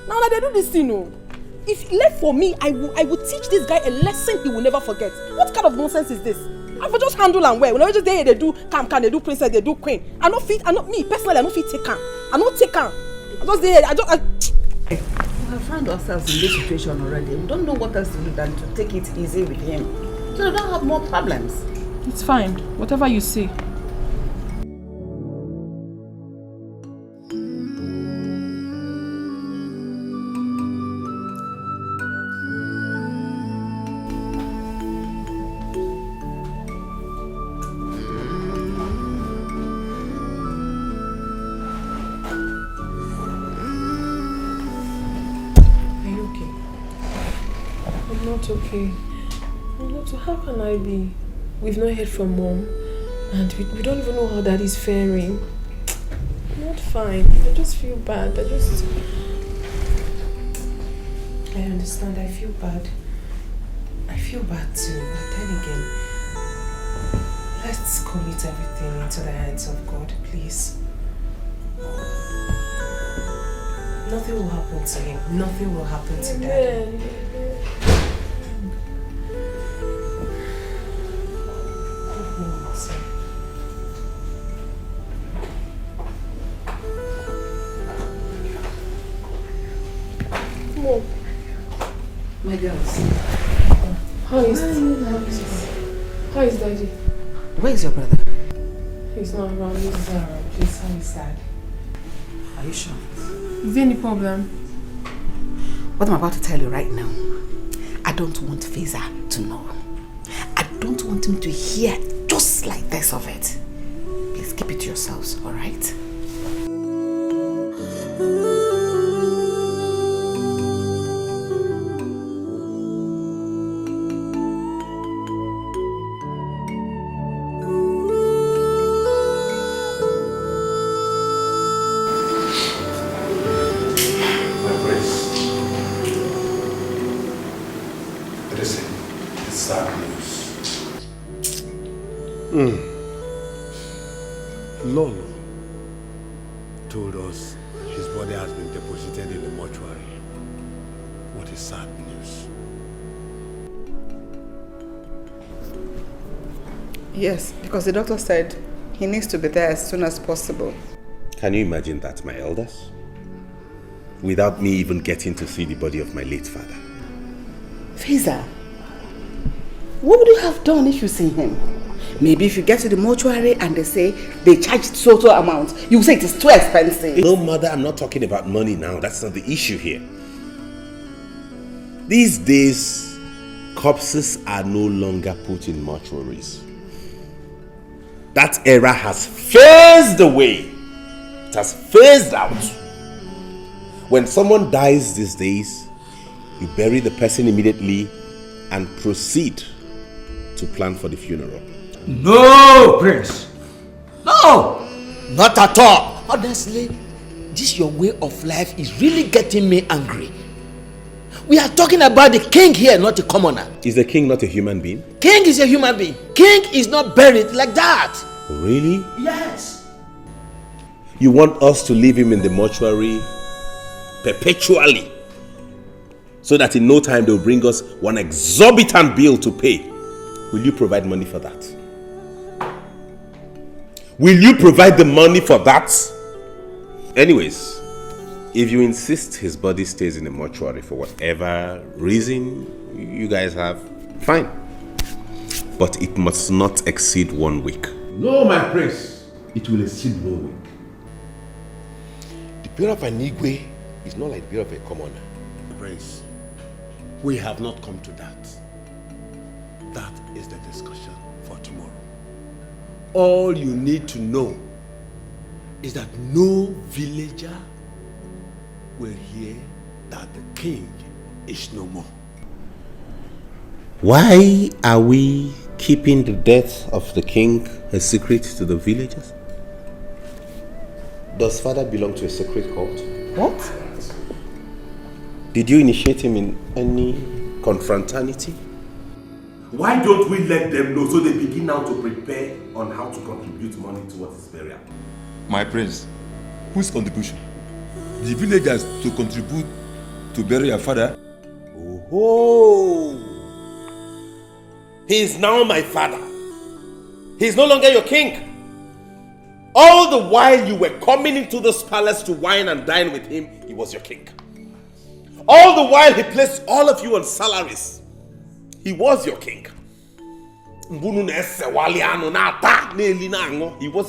Now that they do this thing, no. If left for me, I will teach this guy a lesson he will never forget. What kind of nonsense is this? I will just handle and wear. Whenever just they do can they do princess, they do queen. I don't fit. I not me personally. I don't fit take can. I don't take can. I just there. We have found ourselves in this situation already. We don't know what else to do than to take it easy with him, so we don't have more problems. It's fine. Whatever you say. Okay. So how can I be? We've not heard from mom, and we don't even know how daddy's faring. I'm not fine. I just feel bad. I understand. I feel bad. I feel bad too. But then again, let's commit everything into the hands of God, please. Nothing will happen to him. Nothing will happen to daddy. My girls. How is Daddy? Where is your brother? He's not around. He's around. He's sad. Are you sure? Is there any problem? What I'm about to tell you right now, I don't want Feza to know. I don't want him to hear just like this of it. Please keep it to yourselves, alright? Lolo told us his body has been deposited in the mortuary. What is sad news? Yes, because the doctor said he needs to be there as soon as possible. Can you imagine that, my elders? Without me even getting to see the body of my late father. Feza, what would you have done if you see him? Maybe if you get to the mortuary and they say they charged total amount, you say it is too expensive. No, mother, I'm not talking about money now. That's not the issue here. These days, corpses are no longer put in mortuaries. That era has phased away. It has phased out. When someone dies these days, you bury the person immediately and proceed to plan for the funeral. No, Prince. No, not at all. Honestly, this your way of life is really getting me angry. We are talking about the king here, not the commoner. Is the king not a human being? King is a human being. King is not buried like that. Really? Yes. You want us to leave him in the mortuary perpetually, so that in no time they'll bring us one exorbitant bill to pay? Will you provide money for that? Will you provide the money for that? Anyways, if you insist his body stays in the mortuary for whatever reason you guys have, fine. But it must not exceed 1 week. No, my prince. It will exceed 1 week. The burial of an Igwe is not like the burial of a commoner. Prince, we have not come to that. That is the discussion for tomorrow. All you need to know is that no villager will hear that the king is no more. Why are we keeping the death of the king a secret to the villagers? Does father belong to a secret cult? What? Did you initiate him in any confraternity? Why don't we let them know so they begin now to prepare on how to contribute money towards his burial? My prince, whose contribution? The villagers to contribute to bury your father? Oh, he is now my father. He is no longer your king. All the while you were coming into this palace to wine and dine with him, he was your king. All the while he placed all of you on salaries, he was your king. He was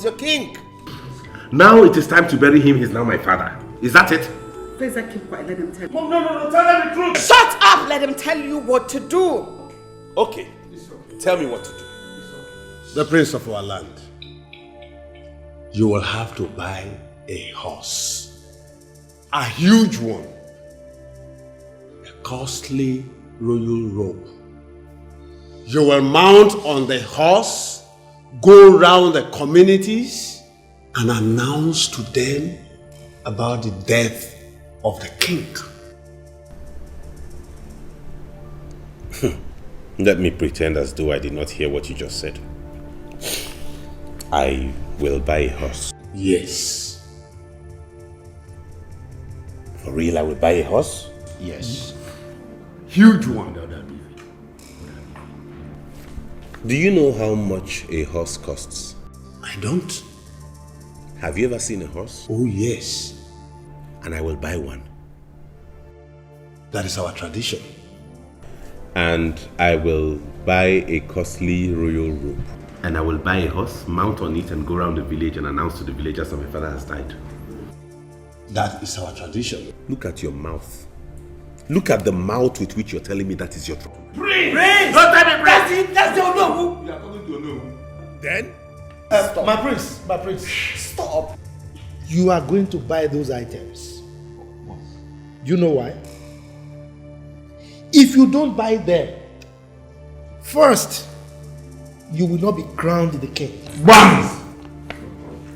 your king. Now it is time to bury him. He's now my father. Is that it? Feza, keep quiet. Let him tell you. Mom, no, tell them the truth. Shut up! Let him tell you what to do. Okay. Tell me what to do. The prince of our land, you will have to buy a horse. A huge one. A costly royal robe. You will mount on the horse, go round the communities, and announce to them about the death of the king. Let me pretend as though I did not hear what you just said. I will buy a horse. Yes. For real, I will buy a horse? Yes. Huge one. Do you know how much a horse costs? I don't. Have you ever seen a horse? Oh, yes. And I will buy one. That is our tradition. And I will buy a costly royal robe. And I will buy a horse, mount on it, and go around the village and announce to the villagers that my father has died. That is our tradition. Look at your mouth. Look at the mouth with which you're telling me that is your trouble. Prince! Don't tell me Prince! That's the Onowu! You are talking to Onowu. Then? My prince, stop. You are going to buy those items. You know why? If you don't buy them, first, you will not be crowned the king. BAM!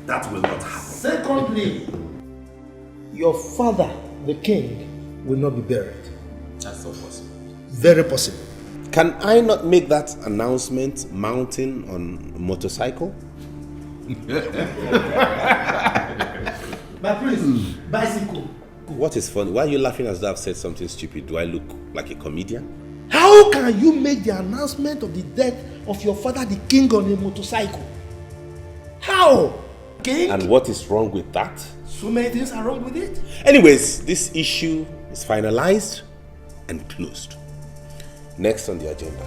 That will not happen. Secondly, your father, the king, will not be buried. That's not possible. Very possible. Can I not make that announcement mounting on a motorcycle? My prince, bicycle. What is funny? Why are you laughing as though I've said something stupid? Do I look like a comedian? How can you make the announcement of the death of your father, the king, on a motorcycle? How? King? And what is wrong with that? So many things are wrong with it. Anyways, this issue is finalized and closed. Next on the agenda.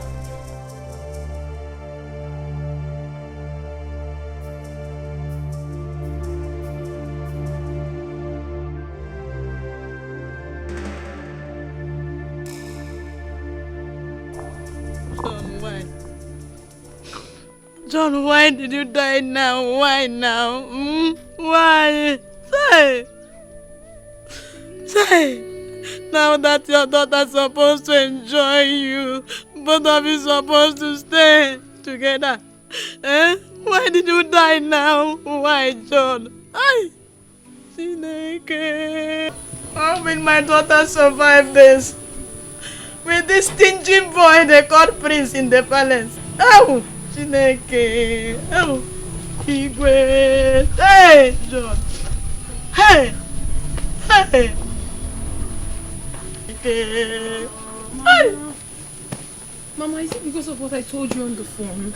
John, why did you die now? Why now? Why? Say. Now that your daughter's supposed to enjoy you, both of you supposed to stay together. Why did you die now? Why, John? Chineke. How will my daughter survive this? With this stingy boy they called Prince in the palace. Oh, Chineke. Oh, Igwe. Hey, John. Hey. Hey. Mama, is it because of what I told you on the phone?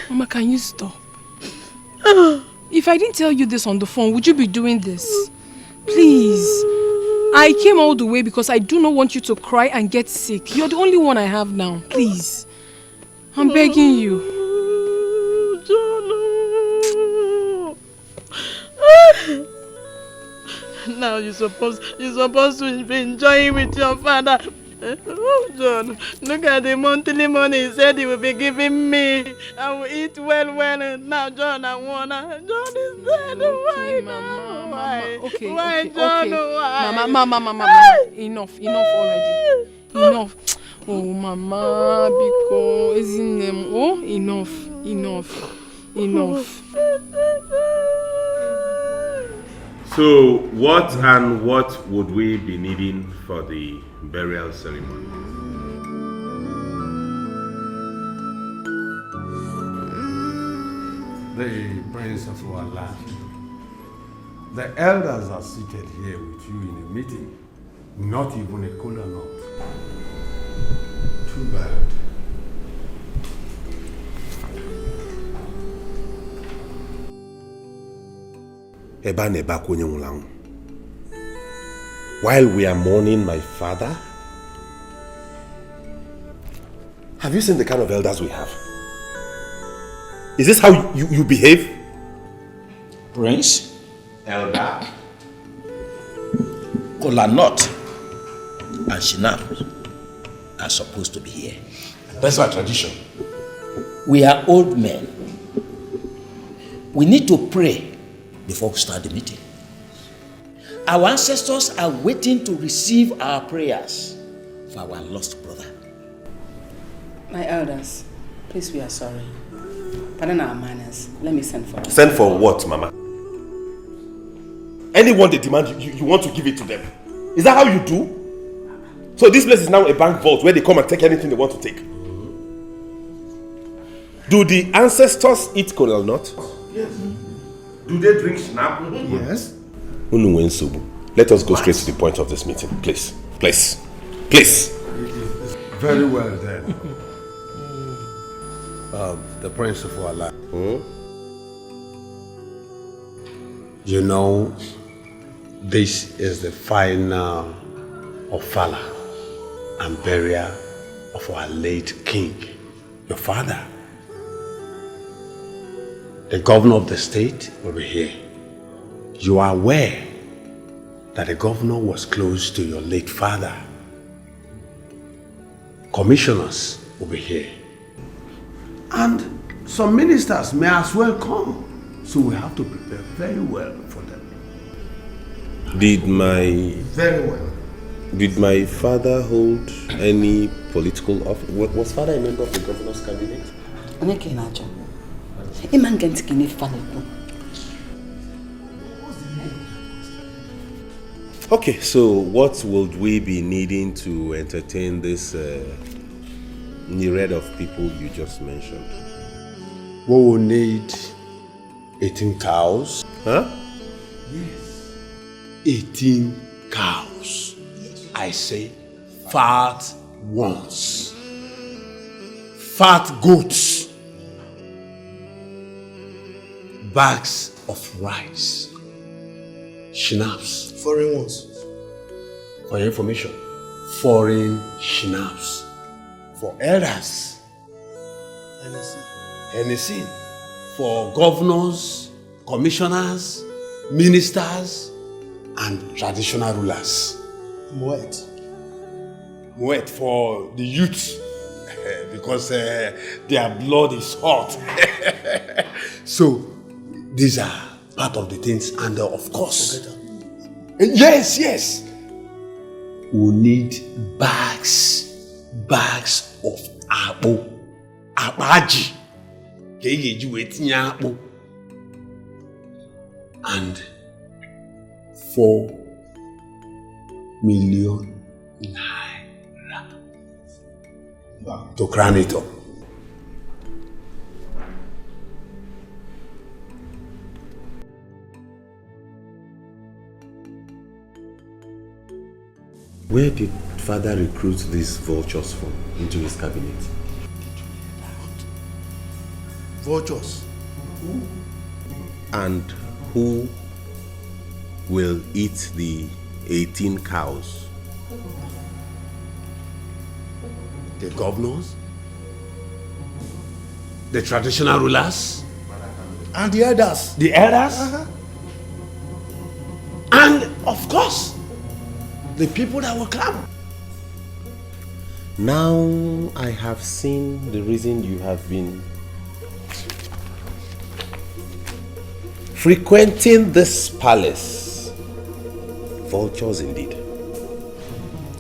Mama, can you stop? If I didn't tell you this on the phone, would you be doing this? Please. I came all the way because I do not want you to cry and get sick. You're the only one I have now. Please. I'm begging you. Now you're supposed to be enjoying with your father. Oh, John, look at the monthly money he said he will be giving me. I will eat well, and now John, I wanna. John is dead. Why now? Why? Okay, why, John? Why? Mama, enough already. Enough. Oh, Mama, because isn't them? Oh, enough. So, what would we be needing for the burial ceremony? The Prince of our land. The elders are seated here with you in a meeting. Not even a cola nut. Too bad. While we are mourning my father, have you seen the kind of elders we have? Is this how you behave? Prince? Elder? Kola Nut and Shinam are supposed to be here. That's our tradition. We are old men. We need to pray before we start the meeting. Our ancestors are waiting to receive our prayers for our lost brother. My elders, please, we are sorry. Pardon our manners. Let me send for us. Send for what, Mama? Anyone they demand, you want to give it to them. Is that how you do? So this place is now a bank vault where they come and take anything they want to take. Do the ancestors eat cola nut? Yes. Do they drink snap? Yes. Let us go straight to the point of this meeting, please. Please. Very well then. The Prince of our land. You know, this is the final Ofala. and burial of our late king, your father. The governor of the state will be here. You are aware that the governor was close to your late father. Commissioners will be here. And some ministers may as well come. So we have to prepare very well for them. Did my father hold any political office? Was father a member of the governor's cabinet? Okay, so what would we be needing to entertain this myriad of people you just mentioned? We will need 18 cows. Huh? Yes. 18 cows. I say fat ones. Fat goats. Bags of rice. Schnapps. Foreign ones. For your information, foreign schnapps. For elders. Anything. For governors, commissioners, ministers, and traditional rulers. Moet for the youth, because their blood is hot. So, these are part of the things, and of course, yes, we need bags of abaji. And 4 million naira to crown it up. Where did father recruit these vultures from into his cabinet? Vultures. And who will eat the 18 cows? The governors, the traditional rulers, and the elders. And of course, the people that will come. Now I have seen the reason you have been frequenting this palace. Vultures indeed.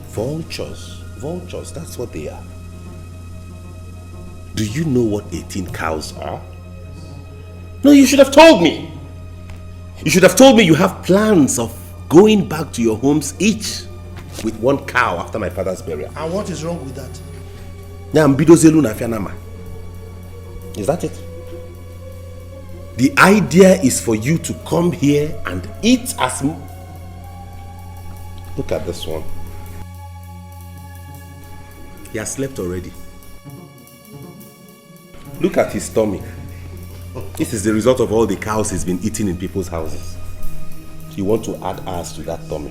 Vultures, that's what they are. Do you know what 18 cows are? No, you should have told me. You should have told me you have plans of going back to your homes each with 1 cow after my father's burial. And what is wrong with that? Is that it? The idea is for you to come here and eat as... Look at this one. He has slept already. Look at his tummy. This is the result of all the cows he's been eating in people's houses. You want to add ours to that tummy.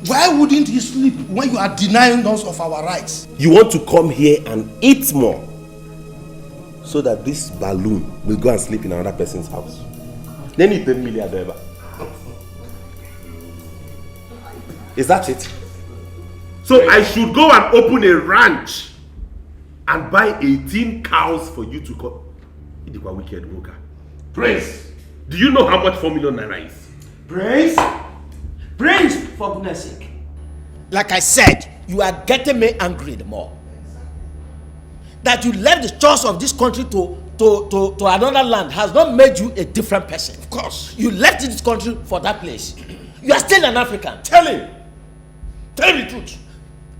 Why wouldn't he sleep when you are denying us of our rights? You want to come here and eat more so that this balloon will go and sleep in another person's house. Then he pay million. Is that it? So I should go and open a ranch and buy 18 cows for you to come. Idikwa wicked worker. Prince, do you know how much 4 million naira is? Prince, for goodness sake. Like I said, you are getting me angry the more. That you left the chores of this country to another land has not made you a different person. Of course. You left this country for that place. You are still an African. Tell him. Tell the truth.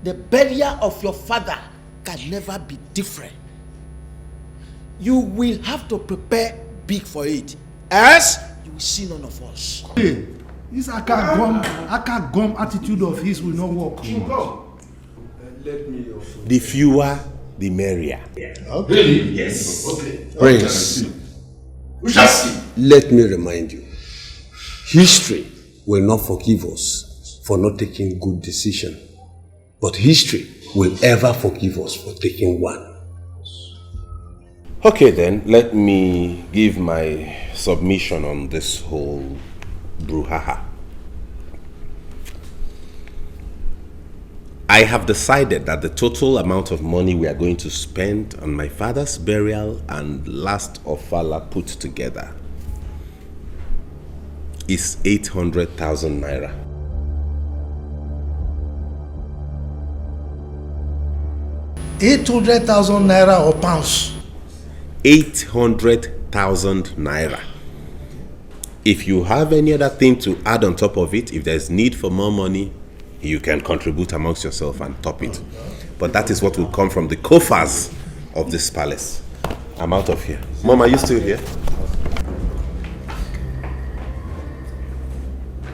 The burial of your father can never be different. You will have to prepare big for it. Else, you will see none of us. Hey, this Aka-gum attitude of his will not work. Let me also... The fewer, the merrier. Okay. Yes. Okay. Prince, we shall see. Let me remind you, history will not forgive us for not taking good decision, but history will ever forgive us for taking one. Okay then, let me give my submission on this whole brouhaha. I have decided that the total amount of money we are going to spend on my father's burial and last ofala put together is 800,000 naira. $800,000 or pounds? 800,000 naira. If you have any other thing to add on top of it, if there's need for more money, you can contribute amongst yourself and top it. But that is what will come from the coffers of this palace. I'm out of here. Mom, are you still here?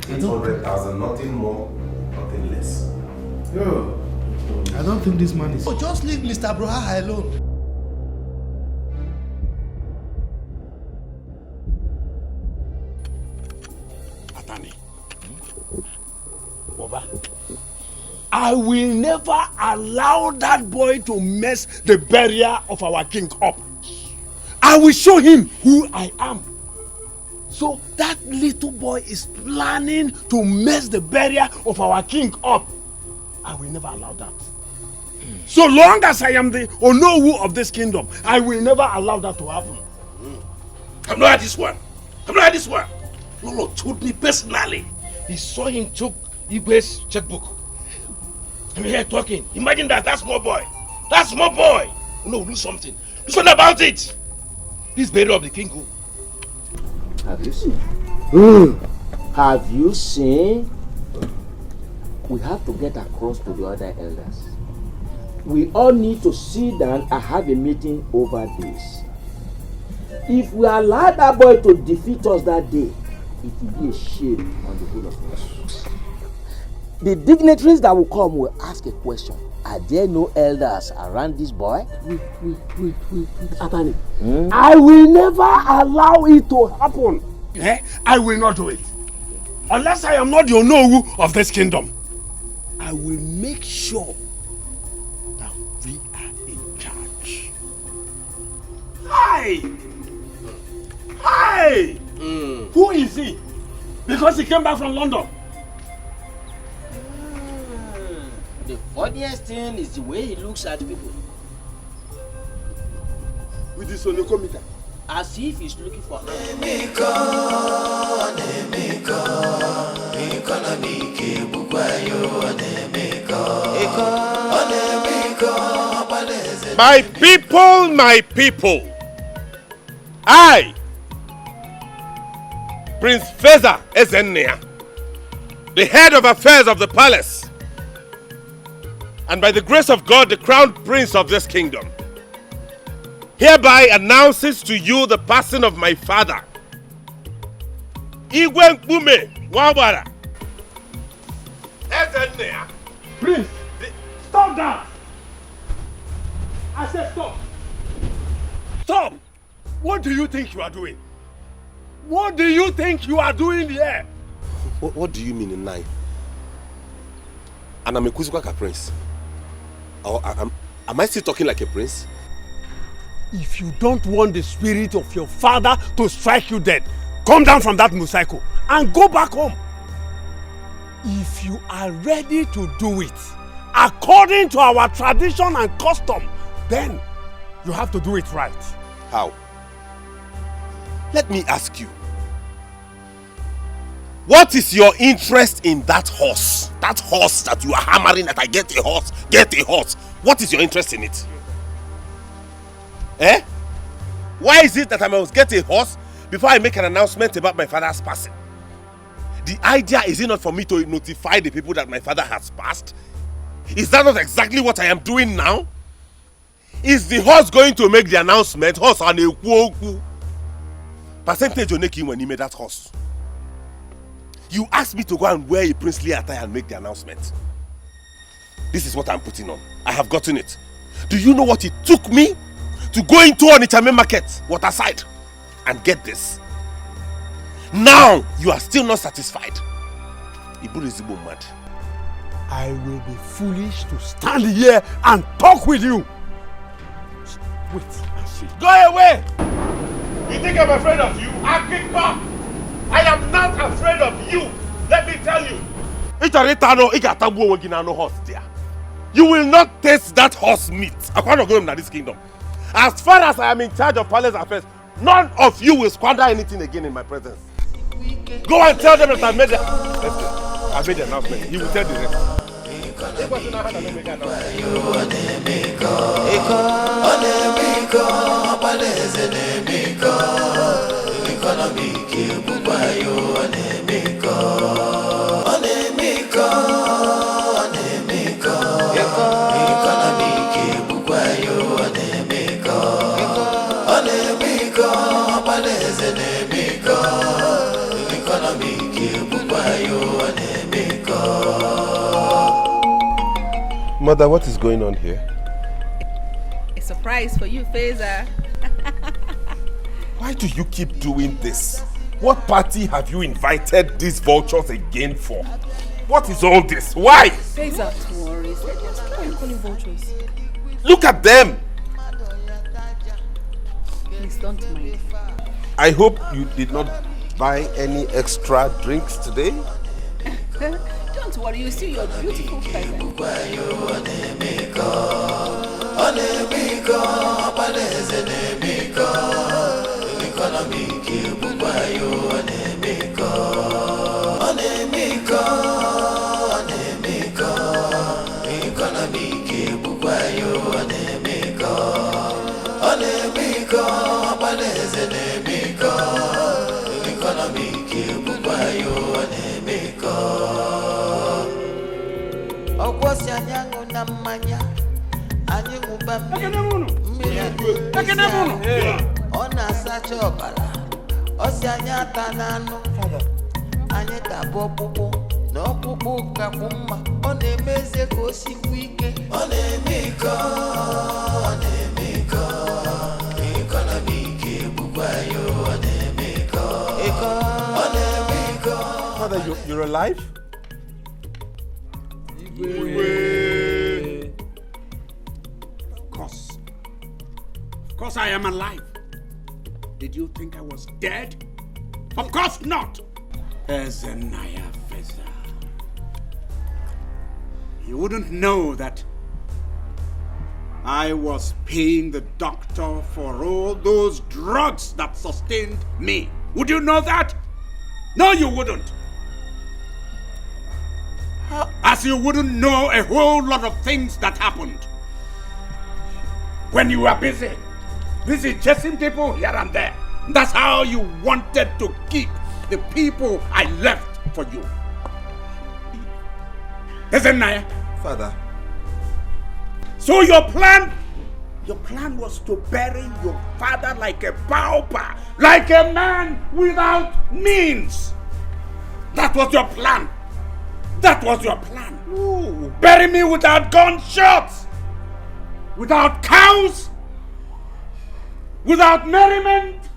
800,000, nothing more, nothing less. Yo, I don't think this man is... Oh, just leave Mr. Broha alone. Atani. Oba. I will never allow that boy to mess the burial of our king up. I will show him who I am. So that little boy is planning to mess the burial of our king up. I will never allow that. So long as I am the Onowu of this kingdom, I will never allow that to happen. I'm not at this one. I'm not at this one. Lolo told me personally. He saw him took Igwe's checkbook. I'm here talking. Imagine that small boy. That small boy. No, do something. Do something about it. This burial of the king. Have you seen? Have you seen? We have to get across to the other elders. We all need to sit down and have a meeting over this. If we allow that boy to defeat us that day, it will be a shame on the whole of us. The dignitaries that will come will ask a question. Are there no elders around this boy? Wait, Atani. I will never allow it to happen. I will not do it. Unless I am not the Onowu of this kingdom. I will make sure that we are in charge. Hi! Hi! Who is he? Because he came back from London. The funniest thing is the way he looks at people. With his onokomika. As if he's looking for My people, I, Prince Feza Ezennia, the head of affairs of the palace, and by the grace of God, the crown prince of this kingdom, hereby announces to you the passing of my father, Igwe Nkume Nwabara Ezennia. Prince, stop that! I said stop! Stop! What do you think you are doing? What do you think you are doing here? What do you mean in nine? And I'm a Kuzukaka prince. Am I still talking like a prince? If you don't want the spirit of your father to strike you dead, come down from that motorcycle and go back home. If you are ready to do it according to our tradition and custom, then you have to do it right. How? Let me ask you. What is your interest in that horse? That horse that you are hammering that I get a horse, get a horse. What is your interest in it? Eh? Why is it that I must get a horse before I make an announcement about my father's passing? The idea is it not for me to notify the people that my father has passed? Is that not exactly what I am doing now? Is the horse going to make the announcement? Horse on a kuoku. Percentage on making when he made that horse. You asked me to go and wear a princely attire and make the announcement. This is what I'm putting on. I have gotten it. Do you know what it took me to go into Onitsha market, waterside, and get this? Now you are still not satisfied. Ibu is mad. I will be foolish to stand here and talk with you. Wait and see. Go away! You think I'm afraid of you? I'll kick back! I am not afraid of you! Let me tell you! You will not taste that horse meat. I can't go in this kingdom. As far as I am in charge of palace affairs, none of you will squander anything again in my presence. Go and tell them that I made the announcement. He will tell the rest. Mother, what is going on here? A surprise for you, Fazer. Why do you keep doing this? What party have you invited these vultures again for? What is all this? Why? Fazer, don't worry. Why are you calling vultures? Look at them! Please don't mind. I hope you did not buy any extra drinks today. Don't worry, you see your beautiful present. Father, you're alive? Of course I am alive. Did you think I was dead? Of course not. Chinenye Fazer. You wouldn't know that I was paying the doctor for all those drugs that sustained me. Would you know that? No, you wouldn't. As you wouldn't know a whole lot of things that happened when you were busy chasing people here and there. That's how you wanted to keep the people I left for you. Chinenye. Father. So your plan was to bury your father like a pauper, like a man without means. That was your plan. That was your plan. Ooh. Bury me without gunshots, without cows, without merriment,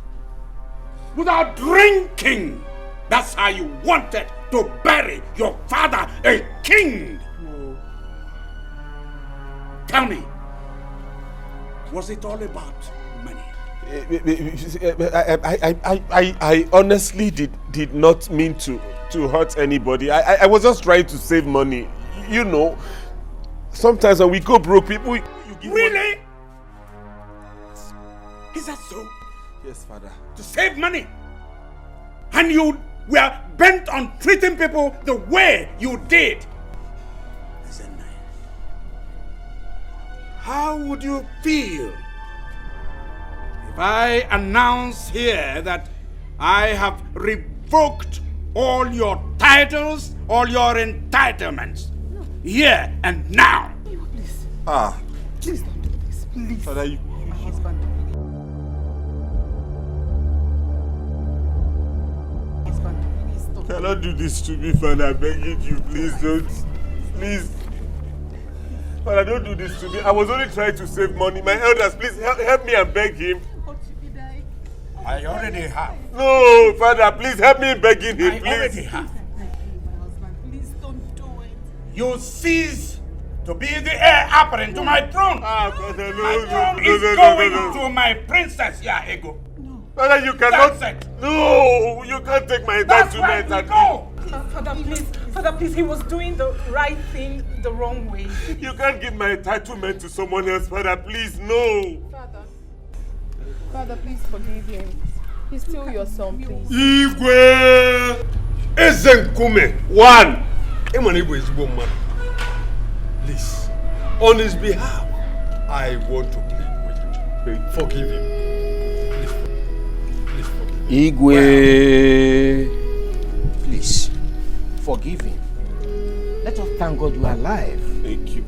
without drinking. That's how you wanted to bury your father, a king. No. Tell me, was it all about money? I honestly did not mean to hurt anybody. I was just trying to save money. You know, sometimes when we go broke, people... Really? Is that so? Yes, Father. To save money? And you were bent on treating people the way you did? How would you feel if I announce here that I have revoked all your titles, all your entitlements, here and now? Please. Ah. Please don't do this, please. Father, you... My husband. Please don't. Cannot do this to me, Father. I'm begging you, please don't. Please. Father, don't do this to me. I was only trying to save money. My elders, please help me and beg him. I already have. No, Father, please help me in begging him, please. I already have. My husband, please don't do it. you cease to be the heir apparent to my throne. My throne is going to my princess here, Ego. Father, you cannot. No, you can't take my entitlement. That's Father, please, he was doing the right thing the wrong way. You can't give my entitlement to someone else, Father. Please, no. Father, please forgive him. He's still your son, please. Igwe Ezenkume. One. Igwe is woman. Please, on his behalf, I want to plead with you. Forgive him. Please forgive him. Igwe, please, forgive him. Let us thank God you are alive. Thank you.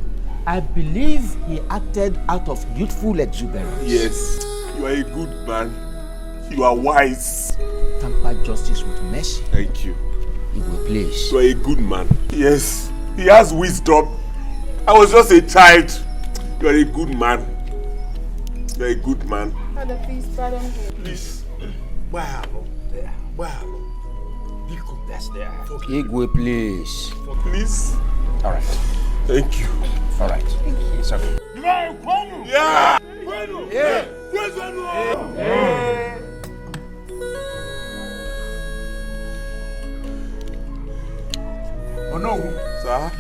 I believe he acted out of youthful exuberance. Yes, you are a good man. You are wise. Temper justice with mercy. Thank you. Igwe, please. You are a good man. Yes, he has wisdom. I was just a child. You are a good man. You are a good man. Father, please pardon him. Please. Wow. That's there. Igwe, please. Please. All right. Thank you. All right. Thank you. It's okay. Yeah. Oh no. Sir.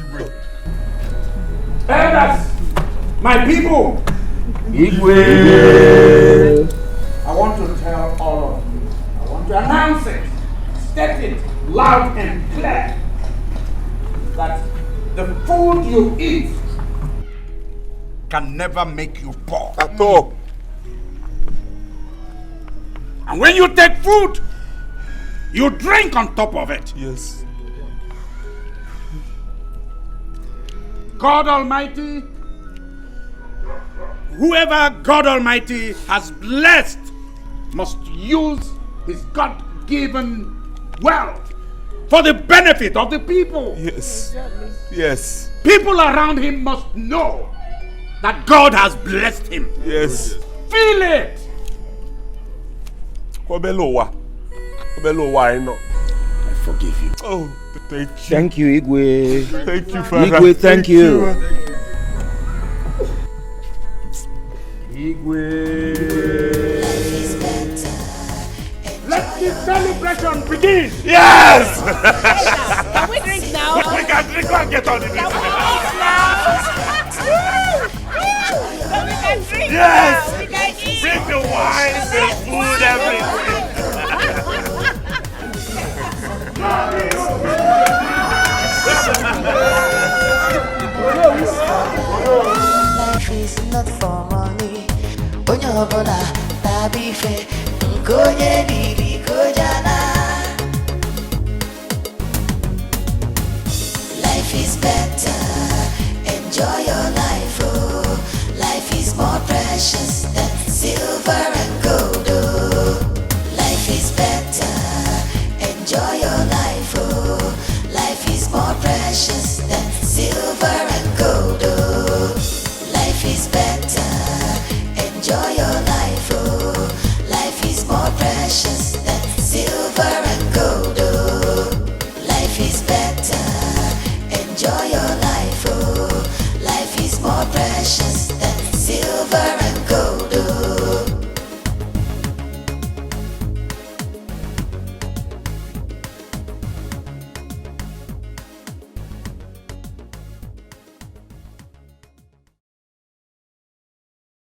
Elders, my people. Igwe. I want to tell all of you. I want to announce it. State it loud and clear that the food you eat can never make you poor. At all. And when you take food, you drink on top of it. Yes. God Almighty, whoever God Almighty has blessed must use his God-given wealth for the benefit of the people. Yes. Yes. People around him must know that God has blessed him. Yes. Feel it. I know. I forgive you. Oh, thank you. Thank you, Igwe. Thank you, Father. Igwe, thank you. Igwe. Let the celebration begin. Yes. Can we drink now? We can drink and get on the Can we drink now? We can drink Yes. now. We can eat. Bring the wine, the food, everything. Life is not for money. Onye ọbụla na-abịa ife nke onye riri ka onye